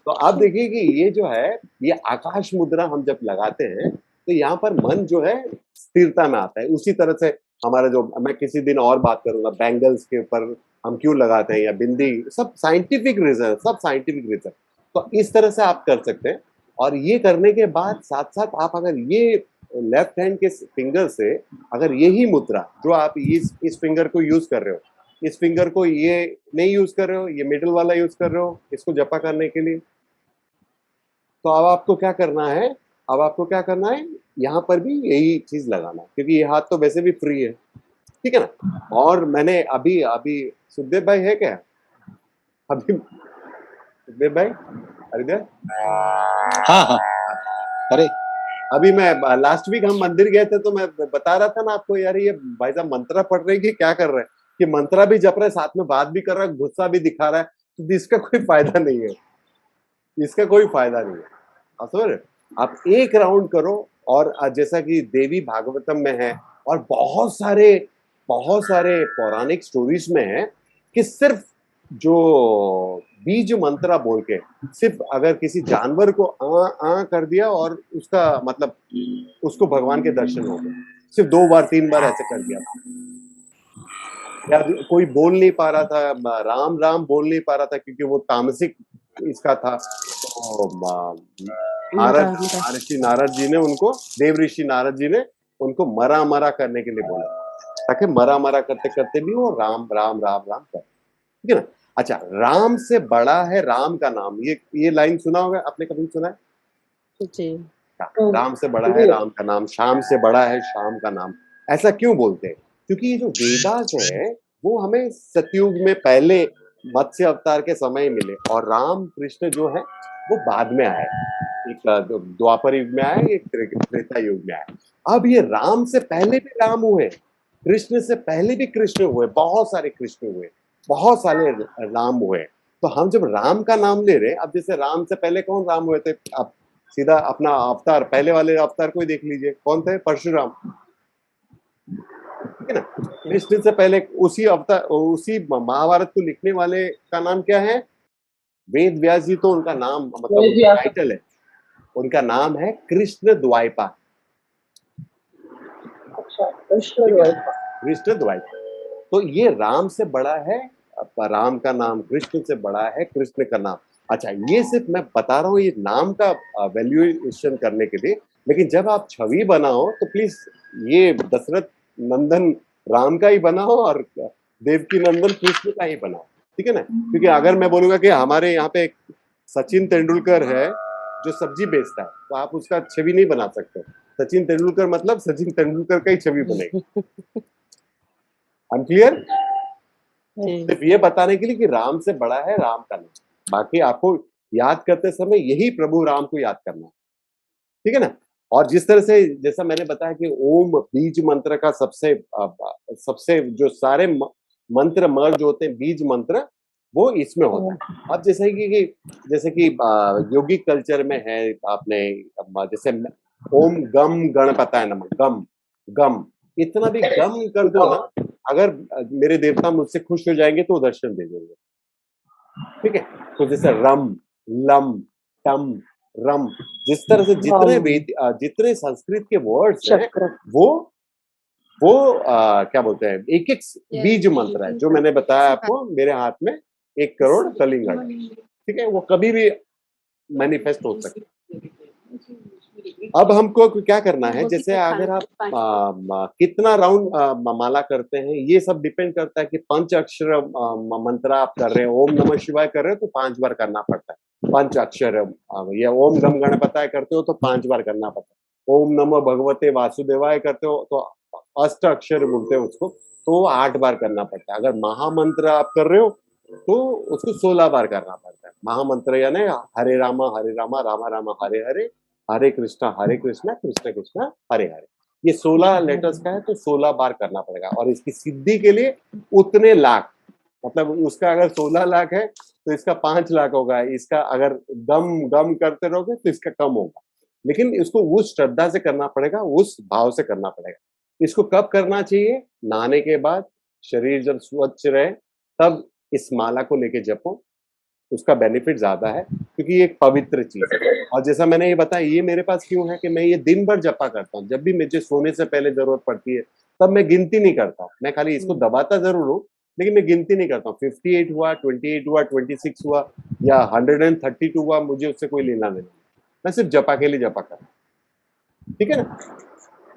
A: तो आप देखिए कि ये जो है, ये आकाश मुद्रा हम जब लगाते हैं तो यहाँ पर मन जो है स्थिरता में आता है। उसी तरह से हमारा जो, मैं किसी दिन और बात करूंगा बैंगल्स के ऊपर हम क्यों लगाते हैं, या बिंदी, सब साइंटिफिक रीजन, सब साइंटिफिक रीजन। तो इस तरह से आप कर सकते हैं। और ये करने के बाद साथ साथ आप अगर ये लेफ्ट हैंड के फिंगर से अगर यही मुद्रा जो आप इस फिंगर को यूज कर रहे हो, इस फिंगर को ये नहीं यूज कर रहे हो, ये मिडिल वाला यूज कर रहे हो इसको जपा करने के लिए, तो अब आपको क्या करना है, अब आपको क्या करना है, यहाँ पर भी यही चीज लगाना है, क्योंकि ये हाथ तो वैसे भी फ्री है, ठीक है ना? और मैंने अभी अभी सुखदेव भाई है क्या अभी? सुखदेव भाई अरे,
G: हाँ हाँ, अरे
A: अभी मैं लास्ट वीक हम मंदिर गए थे तो मैं बता रहा था ना आपको, यार ये भाई साहब मंत्रा पढ़ रहे हैं कि क्या कर रहे हैं, कि मंत्रा भी जप रहे हैं साथ में बात भी कर रहा है, गुस्सा भी दिखा रहा है, तो इसका कोई फायदा नहीं है, इसका कोई फायदा नहीं है। आप समझ रहे? आप एक राउंड करो, और जैसा कि देवी भागवतम में है और बहुत सारे पौराणिक स्टोरीज में है कि सिर्फ जो बीज मंत्रा बोल के, सिर्फ अगर किसी जानवर को आ कर दिया और उसका मतलब उसको भगवान के दर्शन हो गए, सिर्फ 2 बार 3 बार ऐसे कर दिया, या कोई बोल नहीं पा रहा था, राम राम बोल नहीं पा रहा था क्योंकि वो तामसिक इसका था, तो महर्षि नारद जी ने उनको, देव ऋषि नारद जी ने उनको मरा मरा करने के लिए बोला, ताकि मरा मरा करते करते भी वो राम राम राम राम कर, ठीक है ना? अच्छा, राम से बड़ा है राम का नाम, ये लाइन सुना होगा आपने, कभी सुना है?
C: जी।
A: राम से बड़ा है राम का नाम, शाम से बड़ा है शाम का नाम। ऐसा क्यों बोलते हैं? क्योंकि ये जो वेदास है वो हमें सतयुग में पहले मत्स्य अवतार के समय मिले, और राम कृष्ण जो है वो बाद में आए, एक द्वापर युग में आए, एक त्रेता युग में आए। अब ये राम से पहले भी राम हुए, कृष्ण से पहले भी कृष्ण हुए, बहुत सारे कृष्ण हुए, बहुत सारे राम हुए। तो हम जब राम का नाम ले रहे हैं, अब जैसे राम से पहले कौन राम हुए थे, अब सीधा अपना अवतार, पहले वाले अवतार को ही देख लीजिए, कौन थे? परशुराम, ठीक है ना? कृष्ण से पहले उसी अवतार, उसी महाभारत को लिखने वाले का नाम क्या है? वेद व्यास जी, तो उनका नाम मतलब टाइटल है, उनका नाम है कृष्ण द्वाइपायन।
B: अच्छा, कृष्ण द्वाइपायन।
A: कृष्ण द्वाइपायन। तो ये राम से बड़ा है, राम का नाम, कृष्ण से बड़ा है कृष्ण का नाम। अच्छा, ये सिर्फ मैं बता रहा हूँ ये नाम का वैल्यूएशन करने के लिए, लेकिन जब आप छवि बनाओ तो प्लीज ये दशरथ नंदन राम का ही बनाओ और देवकी नंदन कृष्ण का ही बनाओ, ठीक है ना? क्योंकि अगर मैं बोलूंगा कि हमारे यहाँ पे एक सचिन तेंदुलकर है जो सब्जी बेचता है, तो आप उसका छवि नहीं बना सकते। सचिन तेंदुलकर मतलब सचिन तेंदुलकर का ही छवि बनेगी। I am clear? सिर्फ ये बताने के लिए कि राम से बड़ा है राम का नाम। बाकी आपको याद करते समय यही प्रभु राम को याद करना है, ठीक है ना? और जिस तरह से, जैसा मैंने बताया कि ओम बीज मंत्र का सबसे जो सारे मंत्र मर्ज होते हैं बीज मंत्र, वो इसमें होता है। अब जैसे कि योगिक कल्चर में है, आपने जैसे ओम गम गणपताय नमः, गम गम, इतना भी गम कर दो ना, अगर मेरे देवता मुझसे खुश हो जाएंगे तो वो दर्शन दे देंगे। ठीक है, तो जैसे रम, लम, टम, रम, जिस तरह से जितने संस्कृत के वर्ड्स हैं,
B: चक्र
A: वो क्या बोलते हैं, एक एक बीज मंत्र है, जो मैंने बताया आपको। मेरे हाथ में 1 करोड़ कलिंगड़ है, ठीक है, वो कभी भी मैनिफेस्ट हो सकता है। अब हमको क्या करना है, जैसे अगर आप कितना राउंड माला करते हैं, ये सब डिपेंड करता है कि पंच अक्षर मंत्र आप कर रहे हैं, ओम नमः शिवाय कर रहे हो तो 5 बार करना पड़ता है पंच अक्षर, या ओम गम गणपताय करते हो तो 5 बार करना पड़ता है, ओम नमः भगवते वासुदेवाय करते हो तो अष्ट अक्षर बोलते हैं उसको, तो 8 बार करना पड़ता है। अगर महामंत्र आप कर रहे हो तो उसको 16 बार करना पड़ता है। महामंत्र यानी हरे रामा रामा रामा हरे हरे, हरे कृष्णा कृष्ण कृष्ण हरे हरे, ये 16 लेटर्स का है तो 16 बार करना पड़ेगा। और इसकी सिद्धि के लिए उतने लाख, मतलब उसका अगर 16 लाख है तो इसका 5 लाख होगा, इसका अगर गम गम करते रहोगे तो इसका कम होगा, लेकिन इसको उस श्रद्धा से करना पड़ेगा, उस भाव से करना पड़ेगा। इसको कब करना चाहिए? नहाने के बाद, शरीर जब स्वच्छ रहे तब इस माला को लेके जपो, उसका बेनिफिट ज्यादा है, क्योंकि ये एक पवित्र चीज है। और जैसा मैंने ये बताया, ये मेरे पास क्यों है कि मैं ये दिन भर जपा करता हूँ, जब भी मुझे सोने से पहले जरूरत पड़ती है तब मैं गिनती नहीं करता हूँ, मैं खाली इसको दबाता जरूर हूँ, लेकिन मैं गिनती नहीं करता हूँ। 58 हुआ, 28 हुआ, 26 हुआ या 132 हुआ, मुझे उससे कोई लेना देना, मैं सिर्फ जपा के लिए जपा करता हूँ, ठीक है ना।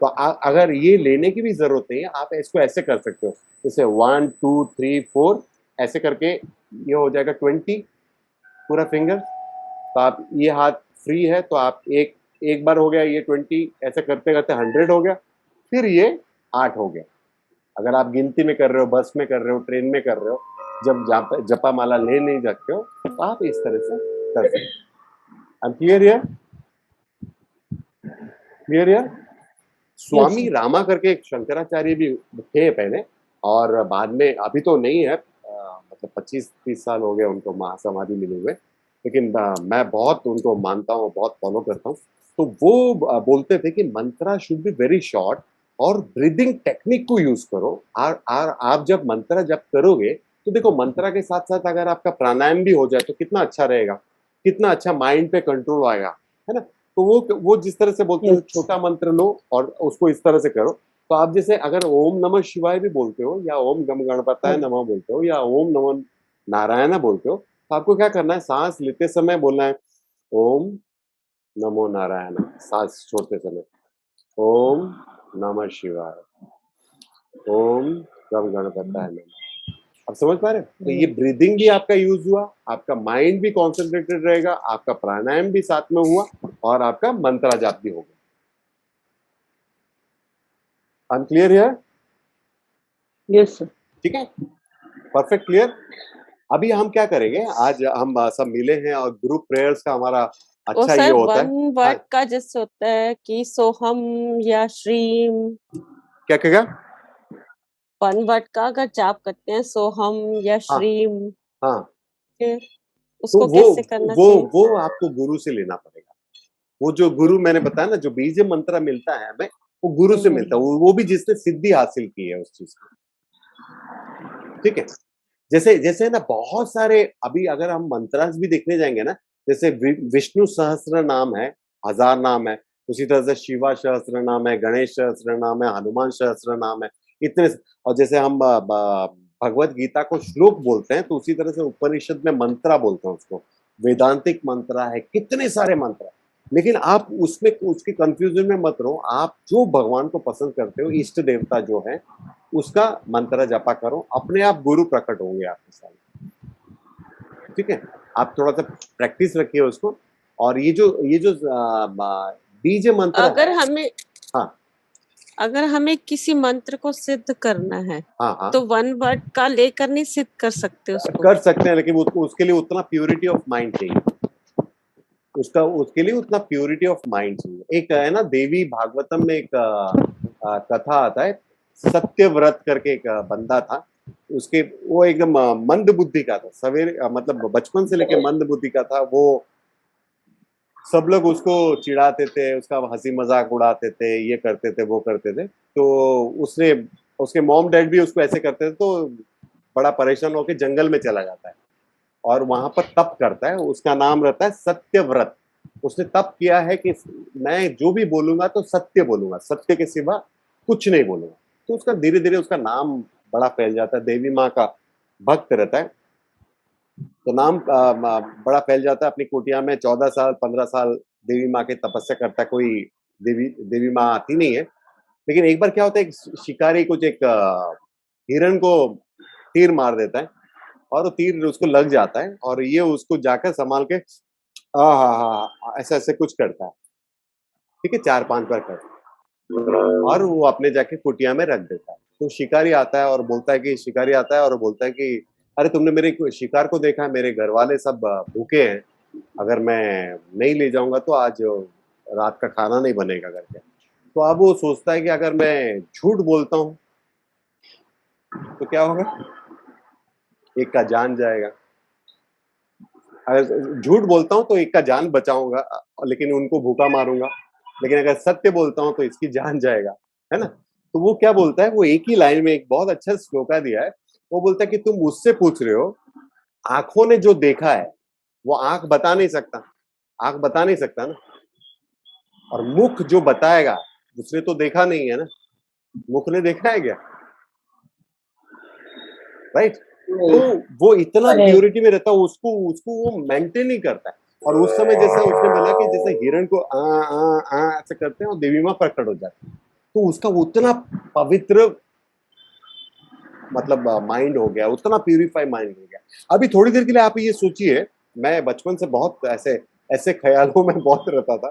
A: तो अगर ये लेने की भी जरूरत नहीं है, आप इसको ऐसे कर सकते हो, जैसे 1 2 3 4 ऐसे करके ये हो जाएगा 20 पूरा फिंगर। तो आप ये हाथ फ्री है तो आप एक बार हो गया ये 20, ऐसे करते करते 100 हो गया, फिर ये 8 हो गया। अगर आप गिनती में कर रहे हो, बस में कर रहे हो, ट्रेन में कर रहे हो, जब जपा माला ले नहीं सकते हो तो आप इस तरह से कर सकते हो। क्लियर यार? क्लियर यार? स्वामी रामा करके एक शंकराचार्य भी थे पहले, और बाद में, अभी तो नहीं है, मतलब 25-30 साल हो गए उनको महासमाधि मिले हुए, लेकिन मैं बहुत उनको मानता हूँ, बहुत फॉलो करता हूँ। तो वो बोलते थे कि मंत्रा शुड बी वेरी शॉर्ट और ब्रीदिंग टेक्निक को यूज करो। और आप जब मंत्रा जब करोगे तो देखो, मंत्रा के साथ साथ अगर आपका प्राणायाम भी हो जाए तो कितना अच्छा रहेगा, कितना अच्छा माइंड पे कंट्रोल आएगा, है ना। तो वो जिस तरह से बोलते हो, छोटा मंत्र लो और उसको इस तरह से करो। तो आप जैसे अगर ओम नमः शिवाय भी बोलते हो, या ओम गम गणपताय नमः बोलते हो, या ओम नमो नारायण बोलते हो, तो आपको क्या करना है, सांस लेते समय बोलना है ओम नमो नारायण, सांस छोड़ते समय ओम नमः शिवाय, ओम गम गणपताय नमः। अब समझ पा रहे हो? तो ये ब्रीदिंग भी आपका यूज हुआ, आपका माइंड भी कॉन्सेंट्रेटेड रहेगा, आपका प्राणायाम भी साथ में हुआ, और आपका मंत्रा जाप भी होगा। अनक्लियर है?
B: Yes sir.
A: ठीक है, परफेक्ट क्लियर। अभी हम क्या करेंगे, आज हम सब मिले हैं और ग्रुप प्रेयर्स का हमारा अच्छा ये होता है।
C: वन वर्ड का जैसे होता है कि सोहम या श्रीम,
A: क्या कहेगा?
C: वन वर्ड का अगर जाप करते हैं सोहम या श्रीम,
A: हाँ,
C: फिर
A: तो
C: उसको कैसे करना चाहिए?
A: वो आपको गुरु से लेना पड़ेगा। वो जो गुरु मैंने बताया ना, जो बीज मंत्र मिलता है हमें, वो गुरु से मिलता है, वो भी जिसने सिद्धि हासिल की है उस चीज की, ठीक है। जैसे जैसे ना बहुत सारे, अभी अगर हम मंत्रास भी देखने जाएंगे ना, जैसे विष्णु सहस्त्र नाम है, 1000 नाम है, उसी तरह से शिवा सहस्त्र नाम है, गणेश सहस्त्र नाम है, हनुमान सहस्त्र नाम है, इतने। और जैसे हम भगवत गीता को श्लोक बोलते हैं, तो उसी तरह से उपनिषद में मंत्रा बोलते हैं उसको, वेदांतिक मंत्रा है, कितने सारे मंत्र। लेकिन आप उसमें उसके कंफ्यूजन में मत रहो, आप जो भगवान को पसंद करते हो, इष्ट देवता जो है, उसका मंत्र जपा करो, अपने आप गुरु प्रकट होंगे आपके सामने, ठीक है। आप थोड़ा सा प्रैक्टिस रखिए उसको। और ये जो बीज मंत्र
C: अगर
A: है,
C: हमें
A: हाँ,
C: अगर हमें किसी मंत्र को सिद्ध करना है,
A: हाँ,
C: तो वन वर्ड का लेकर नहीं सिद्ध कर सकते उसको?
A: कर सकते हैं, लेकिन उसके लिए उतना प्योरिटी ऑफ माइंड चाहिए, उसके लिए उतना प्योरिटी ऑफ माइंड चाहिए। एक है ना, देवी भागवतम में एक कथा आता है, सत्यव्रत करके एक बंदा था, उसके वो एकदम मंद बुद्धि का था, सवेरे मतलब बचपन से लेके मंद बुद्धि का था वो। सब लोग उसको चिढ़ाते थे, उसका हंसी मजाक उड़ाते थे, ये करते थे वो करते थे। तो उसने उसके मॉम डैड भी उसको ऐसे करते थे, तो बड़ा परेशान होकर जंगल में चला जाता है और वहां पर तप करता है। उसका नाम रहता है सत्यव्रत। उसने तप किया है कि मैं जो भी बोलूंगा तो सत्य बोलूंगा, सत्य के सिवा कुछ नहीं बोलूंगा। तो उसका धीरे धीरे उसका नाम बड़ा फैल जाता है, देवी माँ का भक्त रहता है तो नाम बड़ा फैल जाता है। अपनी कुटिया में 14 साल 15 साल देवी माँ की तपस्या करता है। कोई देवी देवी माँ आती नहीं है। लेकिन एक बार क्या होता है, एक शिकारी कुछ एक हिरण को तीर मार देता है और वो तीर उसको लग जाता है और ये उसको जाकर संभाल के ऐसा ऐसे कुछ करता है। ठीक है, 4-5 बार करता है और वो अपने जाके कुटिया में रख देता है। तो शिकारी आता है और बोलता है कि अरे तुमने मेरे शिकार को देखा है, मेरे घर वाले सब भूखे हैं, अगर मैं नहीं ले जाऊंगा तो आज रात का खाना नहीं बनेगा करके। तो अब वो सोचता है कि अगर मैं झूठ बोलता हूँ तो क्या होगा, एक का जान जाएगा। अगर झूठ बोलता हूँ तो एक का जान बचाऊंगा, लेकिन उनको भूखा मारूंगा। लेकिन अगर सत्य बोलता हूँ तो इसकी जान जाएगा, है ना। तो वो क्या बोलता है, वो एक ही लाइन में एक बहुत अच्छा श्लोका दिया है। वो बोलता है कि तुम मुझसे पूछ रहे हो, आंखों ने जो देखा है वो आंख बता नहीं सकता, आंख बता नहीं सकता ना। और मुख जो बताएगा, उसने तो देखा नहीं है ना, मुख ने देखा है क्या, राइट। तो वो इतना
B: नहीं।
A: प्योरिटी में रहता है, उसको उसको वो मेंटेन नहीं करता है। और उस समय जैसा उसने बोला कि जैसे हिरण को आ ऐसे करते हैं और देवी माँ प्रकट हो जाती है, तो उसका उतना पवित्र मतलब माइंड हो गया, उतना प्यूरिफाई माइंड हो गया। अभी थोड़ी देर के लिए आप ये सोचिए, मैं बचपन से बहुत ऐसे ऐसे ख्यालों में बहुत रहता था।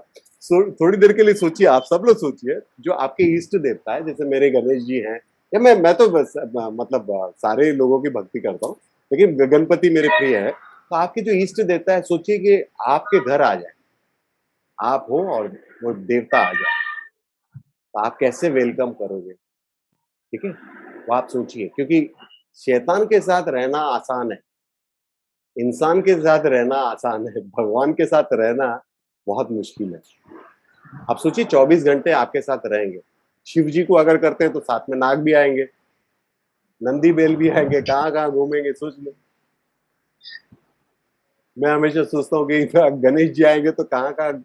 A: थोड़ी देर के लिए सोचिए, आप सब लोग सोचिए, जो आपके इष्ट देवता है, जैसे मेरे गणेश जी हैं, या मैं तो बस मतलब सारे लोगों की भक्ति करता हूँ, लेकिन गणपति मेरे प्रिय है। तो आपके जो इष्ट देवता है, सोचिए कि आपके घर आ जाए, आप हो और वो देवता आ जाए, तो आप कैसे वेलकम करोगे। ठीक है, वो आप सोचिए, क्योंकि शैतान के साथ रहना आसान है, इंसान के साथ रहना आसान है, भगवान के साथ रहना बहुत मुश्किल है। आप सोचिए 24 घंटे आपके साथ रहेंगे। शिव जी को अगर करते हैं तो साथ में नाग भी आएंगे, नंदी बेल भी आएंगे, कहाँ कहाँ घूमेंगे सोच लो। मैं हमेशा सोचता हूँ कि गणेश जी आएंगे तो कहाँ कहाँ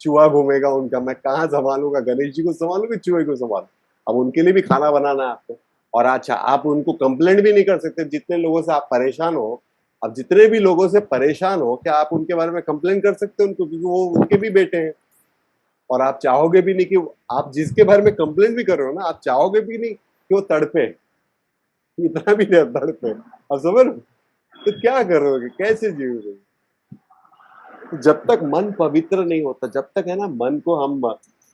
A: चूहा घूमेगा उनका, मैं कहाँ संभालूंगा, गणेश जी को संभालू कि चूहे को संभालू। अब उनके लिए भी खाना बनाना है आपको। और अच्छा, आप उनको कंप्लेंट भी नहीं कर सकते, जितने लोगों से आप परेशान हो। अब जितने भी लोगों से परेशान हो, क्या आप उनके बारे में कंप्लेंट कर सकते हो उनको, क्योंकि वो उनके भी बेटे हैं। और आप चाहोगे भी नहीं कि आप जिसके बारे में कंप्लेंट भी कर रहे हो ना, आप चाहोगे भी नहीं कि वो तड़पे, इतना भी नहीं तड़पे। अब समझ, तो क्या करोगे, कैसे जियोगे। जब तक मन पवित्र नहीं होता, जब तक है ना मन को हम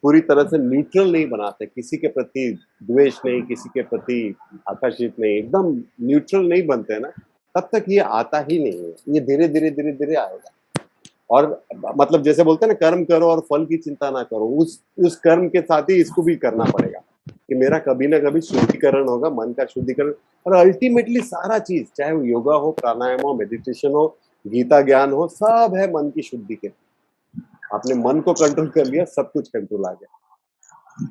A: पूरी तरह से न्यूट्रल नहीं बनाते, किसी के प्रति द्वेष नहीं, किसी के प्रति आकर्षित नहीं, एकदम न्यूट्रल नहीं बनते ना, तब तक ये आता ही नहीं है। ये धीरे धीरे धीरे धीरे आएगा। और मतलब जैसे बोलते हैं ना, कर्म करो और फल की चिंता ना करो, उस कर्म के साथ ही इसको भी करना पड़ेगा कि मेरा कभी ना कभी शुद्धिकरण होगा, मन का शुद्धिकरण। और अल्टीमेटली सारा चीज, चाहे वो योगा हो, प्राणायाम हो, मेडिटेशन हो, गीता ज्ञान हो, सब है मन की शुद्धि के। आपने मन को कंट्रोल कर लिया, सब कुछ कंट्रोल आ गया।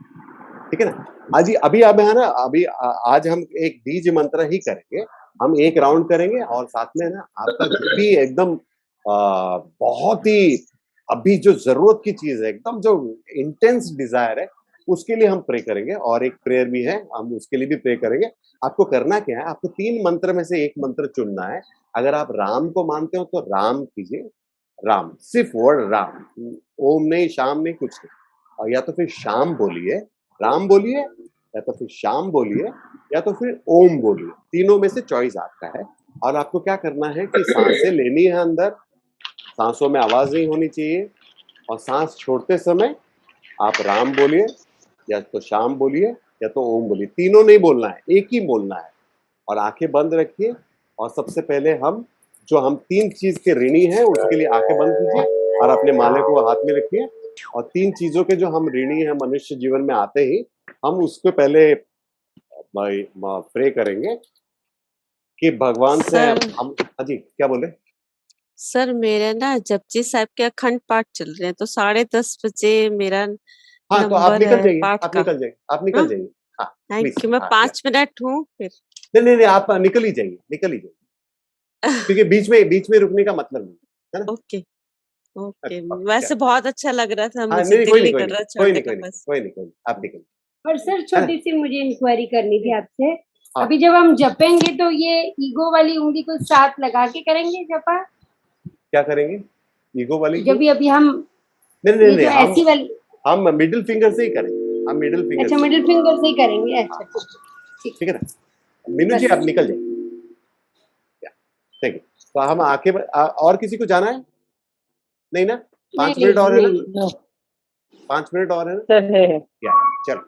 A: ठीक है ना। आज अभी अब है ना, अभी आज हम एक बीज मंत्र ही करेंगे। हम एक राउंड करेंगे और साथ में ना आपका जो भी एकदम बहुत ही अभी जो जरूरत की चीज है, एकदम जो इंटेंस डिजायर है, उसके लिए हम प्रे करेंगे। और एक प्रेयर भी है, हम उसके लिए भी प्रे करेंगे। आपको करना क्या है, आपको 3 मंत्र में से एक मंत्र चुनना है। अगर आप राम को मानते हो तो राम कीजिए, राम, सिर्फ वर्ड राम, ओम नहीं, शाम नहीं, कुछ नहीं। और या तो फिर शाम बोलिए, राम बोलिए, या तो फिर शाम बोलिए, या तो फिर ओम बोलिए। तीनों में से चॉइस आपका है। और आपको क्या करना है कि सांसें लेनी है अंदर, सांसों में आवाज नहीं होनी चाहिए। और सांस छोड़ते समय आप राम बोलिए, या तो शाम बोलिए, या तो ओम बोलिए। तीनों नहीं बोलना है, एक ही बोलना है। और आंखें बंद रखिए। और सबसे पहले हम 3 चीज के ऋणी हैं, उसके लिए आंखें बंद कीजिए और अपने माले को हाथ में रखिए। और 3 चीजों के जो हम ऋणी हैं मनुष्य जीवन में आते ही, हम उसको पहले प्रे करेंगे। कि भगवान से
C: सर
A: हम, हाँ जी, क्या बोल रहे?
C: सर मेरे ना जपजी साहब के अखंड पाठ चल रहे हैं, तो 10:30 बजे मेरा
A: हाँ, तो आप
C: नंबर
A: निकल
C: है
A: जाइए,
C: पाठ
A: आप
C: का।
A: निकल जाइए, आप निकल
C: हाँ,
A: जाइए। हाँ,
C: थैंक
A: प्लीज़,
C: यू। मैं
A: हाँ, या
C: 5 मिनट हूँ फिर।
A: नहीं, आप निकल ही जाइए, निकल ही जाइए। क्योंकि बीच में रुकने का मतलब नहीं, है ना?
C: Okay, okay.
A: ओके,
C: वैसे
A: चलो।
C: बहुत अच्छा लग रहा था,
A: हाँ,
C: मुझे
A: नहीं,
C: दिल नहीं
A: कोई
C: कर
A: नहीं,
C: रहा
A: कोई
C: छोड़ने
A: नहीं,
C: का
A: कोई नहीं,
C: बस।
A: कोई नहीं, कोई नहीं, आप निकलिए,
F: पर सर
A: है ना?
F: छोटी सी मुझे इंक्वायरी करनी थी आपसे।
A: हाँ,
F: अभी जब हम जपेंगे तो ये ईगो वाली उंगली को साथ लगा के करेंगे जपा?
A: क्या करेंगे? ईगो वाली
F: जब
A: क्यों?
F: भी अभी हम
A: नहीं, नहीं,
F: ये
A: नहीं,
F: जो ऐसी वाली,
A: हम मिडिल फिंगर से ही करेंगे, हम मिडिल फिंगर
F: अच्छा
A: से,
F: मिडिल फिंगर से ही करेंगे, अच्छा
A: हाँ,
F: ठीक
A: ठीक है ना? मीनू जी,
F: बस।
A: आप निकल जाइए। ठीक है, तो हम और किसी को जाना है? नहीं ना? 5
F: नहीं
A: मिनट और है ना?
F: नहीं
B: नो
A: 5 मिनट और है ना?
B: सर है
A: या चलो,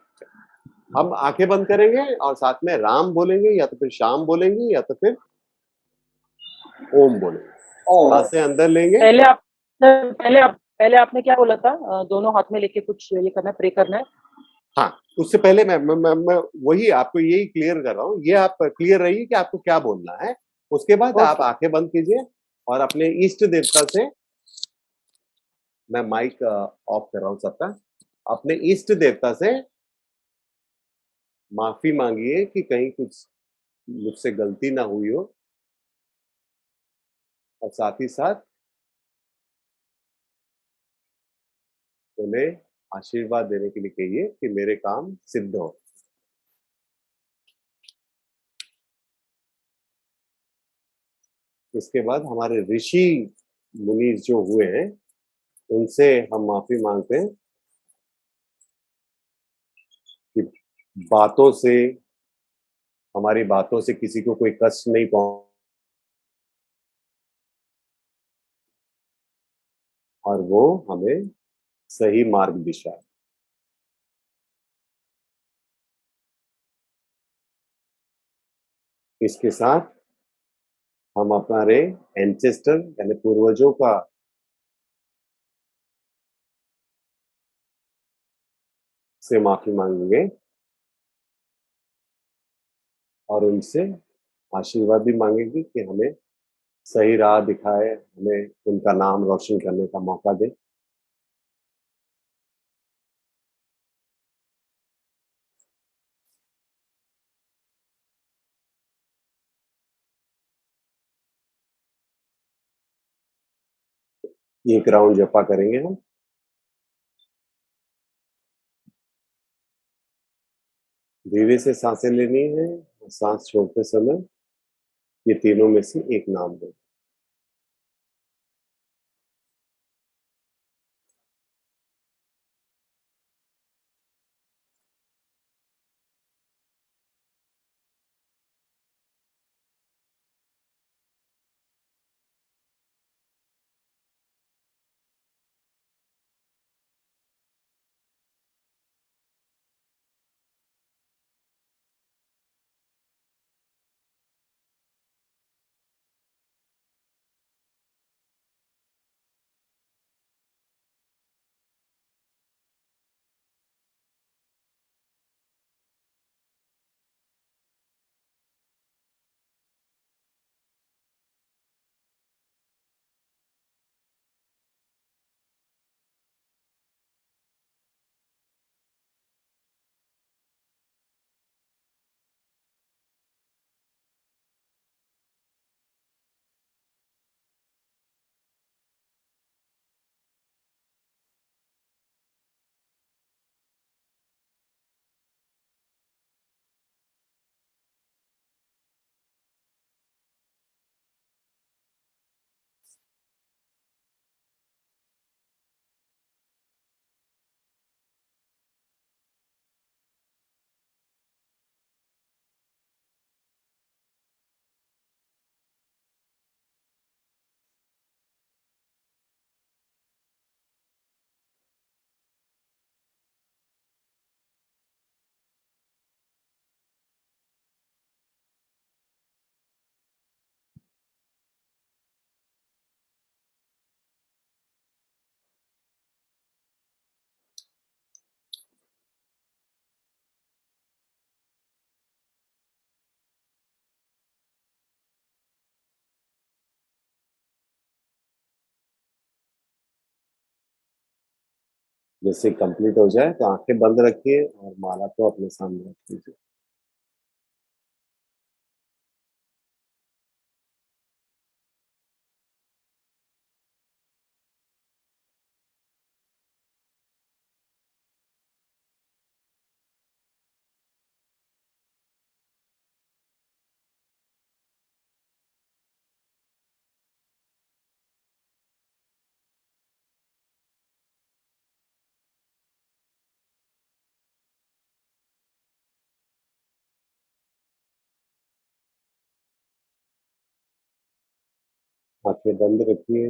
A: हम आंखें बंद करेंगे और साथ में राम बोलेंगे, या तो फिर श्याम बोलेंगे, या तो फिर ओम बोलेंगे। सांसें अंदर लेंगे।
B: पहले आप सर पहले आपने क्या बोला था? दोनों हाथ में लेके कुछ ये करना है, प्रे करना है।
A: हाँ, उससे पहले मैं वही आपको यही क्लियर कर रहा हूँ, ये आप क्लियर रहिए कि आपको क्या बोलना है। उसके बाद आप
B: ओके
A: आंखें बंद कीजिए और अपने इष्ट देवता से, मैं माइक ऑफ कर रहा हूँ सबका, अपने इष्ट देवता से माफी मांगिए कि कहीं कुछ मुझसे गलती ना हुई हो, और साथ ही साथ उन्हें आशीर्वाद देने के लिए कहिए कि मेरे काम सिद्ध हो। इसके बाद हमारे ऋषि मुनि जो हुए हैं, उनसे हम माफी मांगते हैं कि बातों से, हमारी बातों से किसी को कोई कष्ट नहीं पहुंचा, और वो हमें सही मार्ग दिखाए। इसके साथ हम हमारे एंसेस्टर यानी पूर्वजों का से माफी मांगेंगे और उनसे आशीर्वाद भी मांगेंगे कि हमें सही राह दिखाए, हमें उनका नाम रोशन करने का मौका दे। एक राउंड जपा करेंगे हम। धीरे से सांसें लेनी है और सांस छोड़ते समय ये तीनों में से एक नाम दो। जैसे कंप्लीट हो जाए तो आंखें बंद रखिए और माला को अपने सामने रख दीजिए। आंखें बंद रखिए।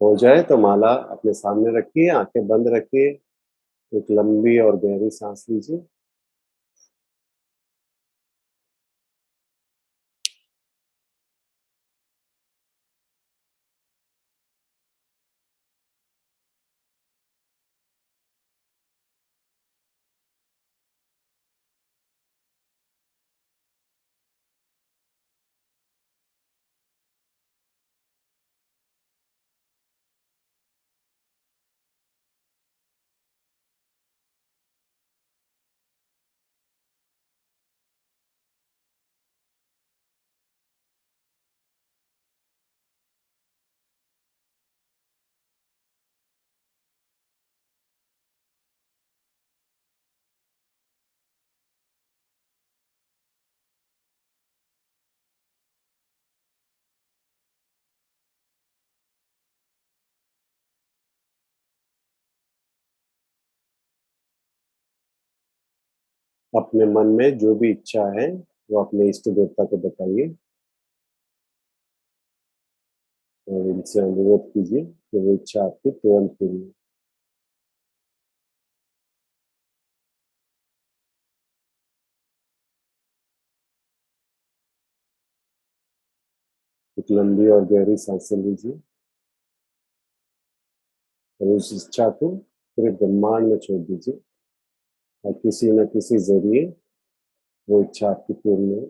A: हो जाए तो माला अपने सामने रखिए, आंखें बंद रखिए, एक लंबी और गहरी सांस लीजिए। अपने मन में जो भी इच्छा है, वो अपने इष्ट देवता को बताइए और इनसे अनुरोध कीजिए कि वो इच्छा आपकी तुरंत पूरी हो। एक लंबी और गहरी सांसें लीजिए और उस इच्छा को पूरे ब्रह्मांड में छोड़ दीजिए और किसी न किसी ज़रिए वो इच्छा आपकी पूर्ण हो।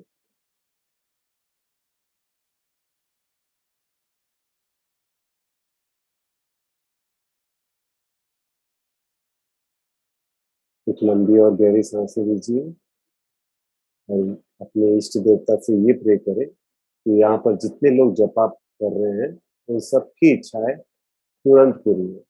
A: एक लंबी और गहरी सांसें लीजिए और अपने इष्ट देवता से ये प्रे करें कि यहाँ पर जितने लोग जप कर रहे हैं, उन सबकी इच्छाएँ तुरंत पूरी हो।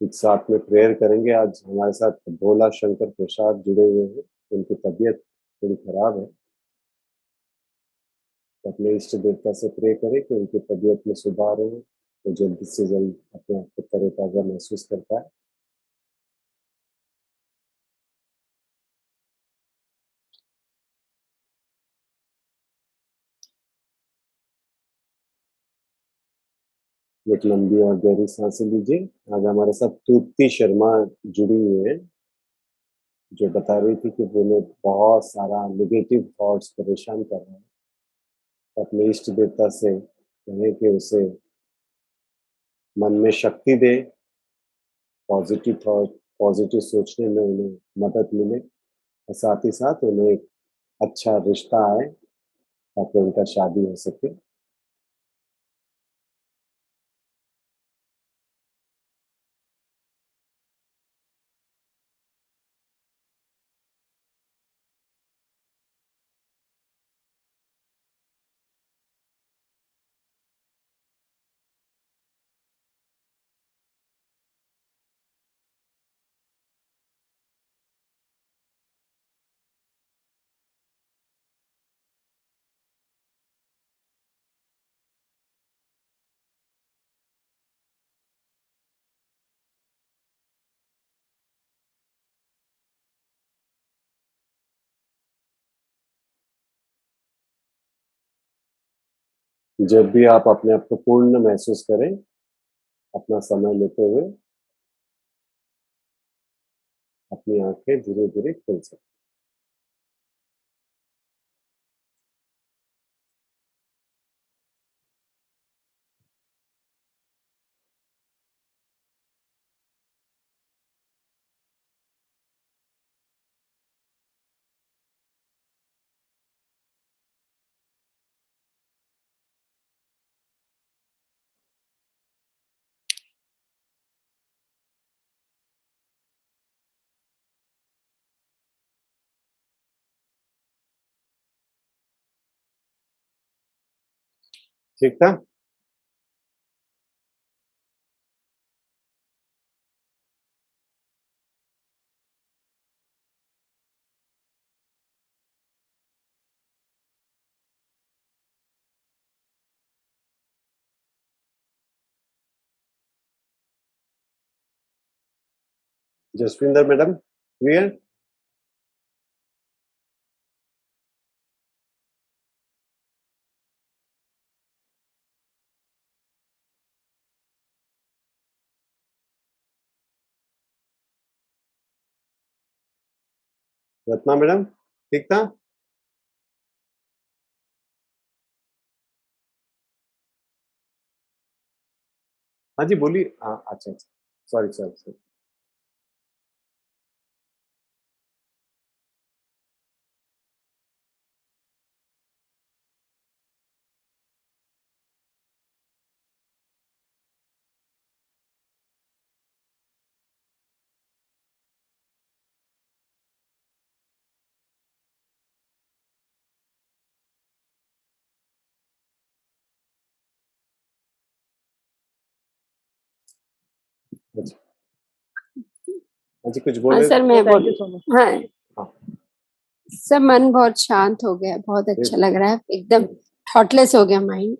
A: एक साथ में प्रेयर करेंगे। आज हमारे साथ भोला शंकर प्रसाद जुड़े हुए हैं, उनकी तबीयत थोड़ी खराब है। तो अपने इष्ट देवता से प्रे करें कि उनकी तबीयत में सुधार हो, वो जल्द से जल्द अपने आप को तरोताज़ा महसूस कर पाएँ। एक लंबी और गहरी सांसें लीजिए। आज हमारे साथ तृप्ति शर्मा जुड़ी हुई हैं, जो बता रही थी कि उन्हें बहुत सारा नेगेटिव थॉट्स परेशान कर रहे हैं। अपने इष्ट देवता से कहें कि उसे मन में शक्ति दे, पॉजिटिव थॉट, पॉजिटिव सोचने में उन्हें मदद मिले और साथ ही साथ उन्हें एक अच्छा रिश्ता आए ताकि उनका शादी हो सके। जब भी आप अपने आप को पूर्ण महसूस करें, अपना समय लेते हुए अपनी आंखें धीरे-धीरे खुल सकती हैं। ठीक था? Jaswinder madam, clear? Ratna madam, ठीक था? हाँ जी, बोलिए। हाँ, अच्छा, अच्छा। Sorry, sorry, sorry. अच्छा। हाँ जी, कुछ बोल
F: हाँ
A: रहे
F: सर,
A: थे?
F: मैं
B: थैंक यू
F: बोल
B: सो मच।
F: हाँ
A: हाँ,
F: सर, मन बहुत शांत हो गया, बहुत अच्छा लग रहा है, एकदम थॉटलेस हो गया माइंड।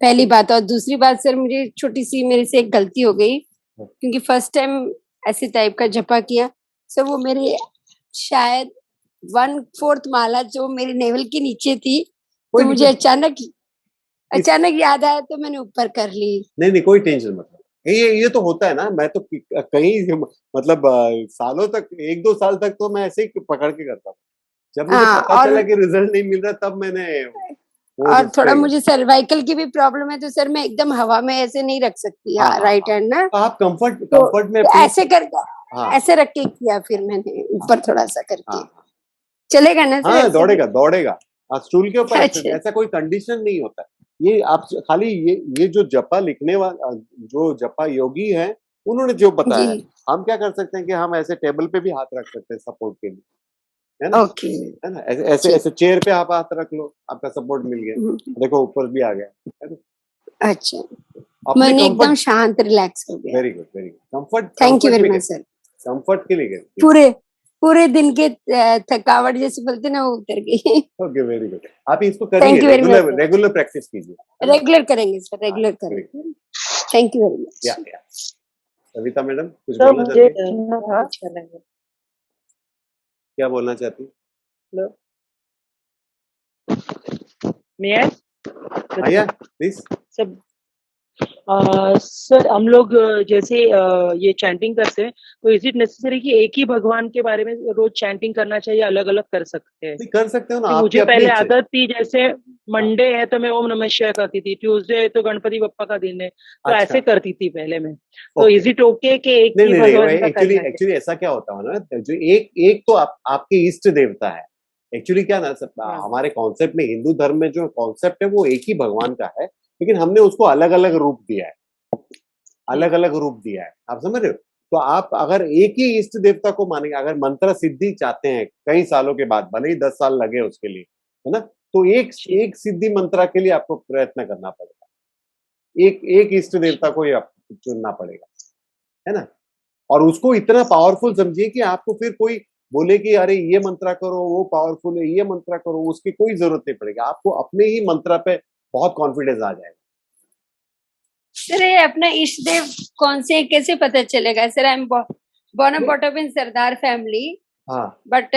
F: पहली बात, और दूसरी बात सर, मुझे छोटी सी मेरे से एक गलती हो गई, क्योंकि फर्स्ट टाइम ऐसे टाइप का जपा किया सर, वो मेरे शायद 1/4 माला जो मेरे नेवल के नीचे थी,
A: कोई
F: तो
A: नहीं,
F: मुझे
A: कोई इस
F: अचानक याद आया तो मैंने ऊपर कर ली।
A: नहीं, नहीं, कोई टेंशन मत लो। ये तो होता है ना, मैं तो कहीं मतलब सालों तक 1-2 साल तक तो मैं ऐसे ही पकड़ के करता था। जब मुझे
F: हाँ,
A: पता चला कि रिजल्ट नहीं मिल रहा तब मैंने वो
F: और
A: उस
F: थोड़ा
A: पे
F: मुझे सर्वाइकल की भी प्रॉब्लम है, तो सर मैं एकदम हवा में ऐसे नहीं रख सकती,
A: हाँ,
F: हाँ,
A: हाँ,
F: राइट हैंड ना,
A: हाँ। आप कंफर्ट
F: तो
A: कंफर्ट में प्लीज।
F: ऐसे करके
A: हाँ,
F: ऐसे रख के किया, फिर मैंने ऊपर थोड़ा सा करके।
A: हाँ,
F: चलेगा ना सर
A: हाँ,
F: ऐसे भी?
A: दौड़ेगा, दौड़ेगा। स्टूल के ऊपर रख सकते हैं,
F: अच्छा,
A: ऐसा कोई कंडीशन नहीं होता है। ये आप खाली ये जो जपा लिखने वाला जो जपा योगी है, उन्होंने जो बताया
F: जी,
A: है। हम क्या कर सकते हैं कि हम ऐसे टेबल पे भी हाथ रख सकते हैं सपोर्ट के लिए, है ना?
F: ओके,
A: है ना? ऐसे ऐसे
F: ठीक।
A: ऐसे चेयर पे आप हाथ रख लो, आपका सपोर्ट मिल गया। देखो ऊपर भी आ गया, है ना?
F: अच्छा,
A: अपने
F: मन एकदम
A: कंफर्ट
F: शांत रिलैक्स हो गया।
A: Very good, very good. Comfort
F: thank you
A: comfort
F: very
A: में
F: मच
A: करिए,
F: सर।
A: कंफर्ट के लिए करिए।
F: पूरे पूरे दिन के थकावट जैसे बोलते ना, वो उतर गई।
A: Okay, very good. आप इसको करिए,
F: thank you very much
A: regular
F: sir.
A: Regular practice कीजिए, है ना?
F: रेगुलर करेंगे सर,
A: हाँ,
F: रेगुलर
A: वेरी
F: करेंगे।
A: Good.
F: Thank you very much.
A: या सविता मैडम कुछ
B: सर
A: बोलना
B: मुझे
A: चाहती हैं?
B: जानना
E: बहुत
B: था,
E: अच्छा लगा।
A: क्या बोलना चाहती हैं?
B: हेलो, मैं
A: हाँ, या प्लीज।
B: सब सर हम लोग जैसे ये चैंटिंग करते हैं तो इज इट नेसेसरी कि एक ही भगवान के बारे में रोज चैंटिंग करना चाहिए, अलग अलग कर सकते हैं?
A: नहीं कर सकते हो ना,
B: कि
A: आपकी
B: मुझे
A: अपनी
B: पहले
A: इच्छा है।
B: आदत थी, जैसे मंडे है तो मैं ओम नमः शिवाय करती थी, ट्यूसडे है तो गणपति बप्पा का दिन है तो
A: अच्छा,
B: ऐसे करती थी पहले मैं। तो
A: ओके।
B: इज इट ओके कि एक
A: नहीं
B: ही
A: नहीं
B: भगवान
A: नहीं,
B: का
A: एक्चुअली
B: करना चाहिए?
A: एक्चुअली ऐसा क्या होता है ना, जो एक एक तो आपके इष्ट देवता है। एक्चुअली क्या ना सब
B: हाँ
A: हमारे कॉन्सेप्ट में, हिंदू धर्म में जो कॉन्सेप्ट है वो एक ही भगवान का है, लेकिन हमने उसको अलग अलग रूप दिया है, अलग अलग रूप दिया है, आप समझ रहे हो? तो आप अगर एक ही इष्ट देवता को मानेंगे, अगर मंत्र सिद्धि चाहते हैं कई सालों के बाद, भले ही 10 साल लगे उसके लिए, है ना, तो एक
B: ठीक
A: एक सिद्धि मंत्रा के लिए आपको प्रयत्न करना पड़ेगा, एक एक इष्ट देवता को ही आपको चुनना पड़ेगा, है ना। और उसको इतना पावरफुल समझिए कि आपको फिर कोई बोले कि अरे ये मंत्रा करो, वो पावरफुल है, ये मंत्रा करो, उसकी कोई जरूरत नहीं पड़ेगी, आपको अपने ही मंत्रा पे बहुत कॉन्फिडेंस आ जाएगा।
F: सर ये अपना इष्ट देव कौन से कैसे पता चलेगा? Sir I am born and brought up in Sardar family,
A: हाँ
F: बट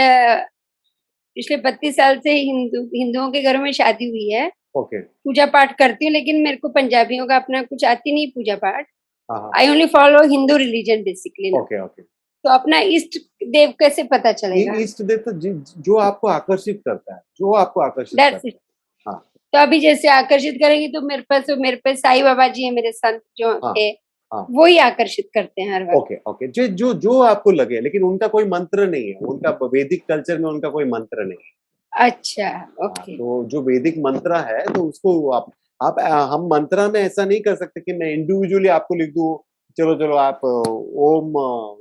F: पिछले 32 साल से हिंदुओं के घरों में शादी हुई है।
A: ओके,
F: पूजा पाठ करती हूँ, लेकिन मेरे को पंजाबियों का अपना कुछ आती नहीं पूजा पाठ।
A: हाँ हाँ,
F: I only follow Hindu religion basically ना।
A: Okay okay.
F: तो अपना इष्ट देव कैसे पता चलेगा?
A: इष्ट देवता जो आपको आकर्षित करता है, जो आपको आकर्षित
F: दैट्स
A: करता
F: इट।
A: है। हाँ
F: तो अभी जैसे आकर्षित करेंगे तो मेरे पास साईं बाबा जी है, मेरे संत जो
A: हाँ
F: है
A: हाँ,
F: वो ही आकर्षित करते हैं हर वक्त।
A: ओके ओके, जो जो जो आपको लगे, लेकिन उनका कोई मंत्र नहीं है, उनका वैदिक कल्चर में उनका कोई मंत्र नहीं है।
F: अच्छा,
A: हाँ,
F: ओके।
A: तो जो वैदिक मंत्र है तो उसको आप हम मंत्रा में ऐसा नहीं कर सकते कि मैं इंडिविजुअली आपको लिख दूं, चलो चलो आप ओम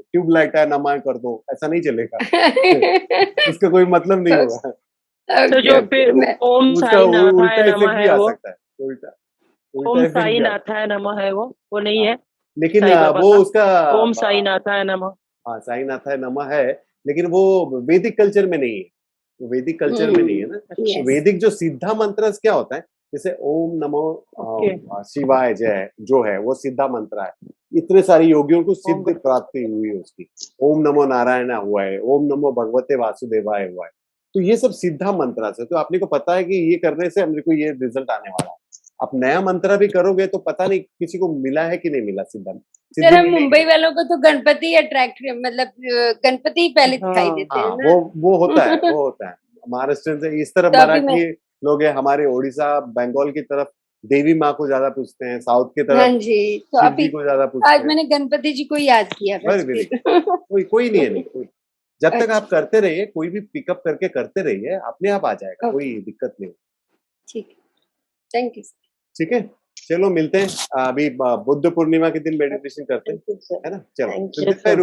A: ट्यूबलाइट है नमः कर दो, ऐसा नहीं चलेगा। उसका कोई मतलब नहीं होगा।
B: तो जो
F: ओके
B: फिर
F: मैं
B: ओम
A: उसका
B: साई नाथाय
A: उल्टा
B: नमः
A: इफेक्ट भी
B: है
A: आ
B: वो,
A: सकता है, उल्टा उल्टा
B: ओम
A: इफेक्ट
B: साई
A: भी आ सकता
B: नाथाय नमः है वो नहीं
A: है। हाँ,
B: है
A: लेकिन
B: साईं बाबा
A: वो
B: का?
A: उसका
B: ओम साई नाथाय नमः।
A: हाँ साईनाथ है नमा है, लेकिन वो वैदिक कल्चर में नहीं है, वो वैदिक कल्चर में नहीं है ना। तो
F: यस
A: वैदिक जो सिद्धा मंत्र क्या होता है, जैसे ओम नमो
B: ओके।
A: शिवाय जय जो है वो सिद्धा मंत्र है। इतने सारे योगियों को
B: ओम
A: सिद्ध प्राप्ति हुई है उसकी। ओम नमो नारायण हुआ है, ओम नमो भगवते वासुदेवाय हुआ है। तो ये सब सिद्धा मंत्र है, तो आपने को पता है कि ये करने से हमने को ये रिजल्ट आने वाला है। आप नया मंत्र भी करोगे तो पता नहीं किसी को मिला है कि नहीं मिला सिद्धा
F: सर,
A: सिद्धि
F: हम
A: मिलेगी।
F: मुंबई वालों को तो गणपति अट्रैक्ट मतलब गणपति ही पहले दिखाई
B: हाँ
F: देते
A: हाँ
F: हैं ना।
A: वो होता है, वो होता है। महाराष्ट्र से इस तरफ
F: तो अभी मैं
A: मराठी लोग हैं, हमारे उड़ीसा बंगाल की तरफ देवी माँ को ज्यादा पूछते हैं, साउथ की
F: हाँ
A: तरफ
F: जी, तो
A: शिव जी
F: अभी
A: को ज्यादा पूछते
F: आज
A: हैं।
F: मैंने गणपति जी को याद किया
A: वेरी
F: बस
A: वेरी
F: फिर।
A: कोई कोई नहीं है, नहीं कोई। जब तक
F: अच्छा,
A: आप करते रहिए, कोई भी पिकअप करके करते रहिए, अपने आप आ जाएगा, कोई
F: ओके,
A: दिक्कत नहीं।
F: ठीक है, थैंक यू
A: ठीक है, चलो मिलते हैं। अभी बुद्ध पूर्णिमा के दिन मेडिटेशन करते हैं,
B: थैंक यू सर।
A: है ना। चलो
B: थैंक यू
A: सुनते हैं।
B: सर।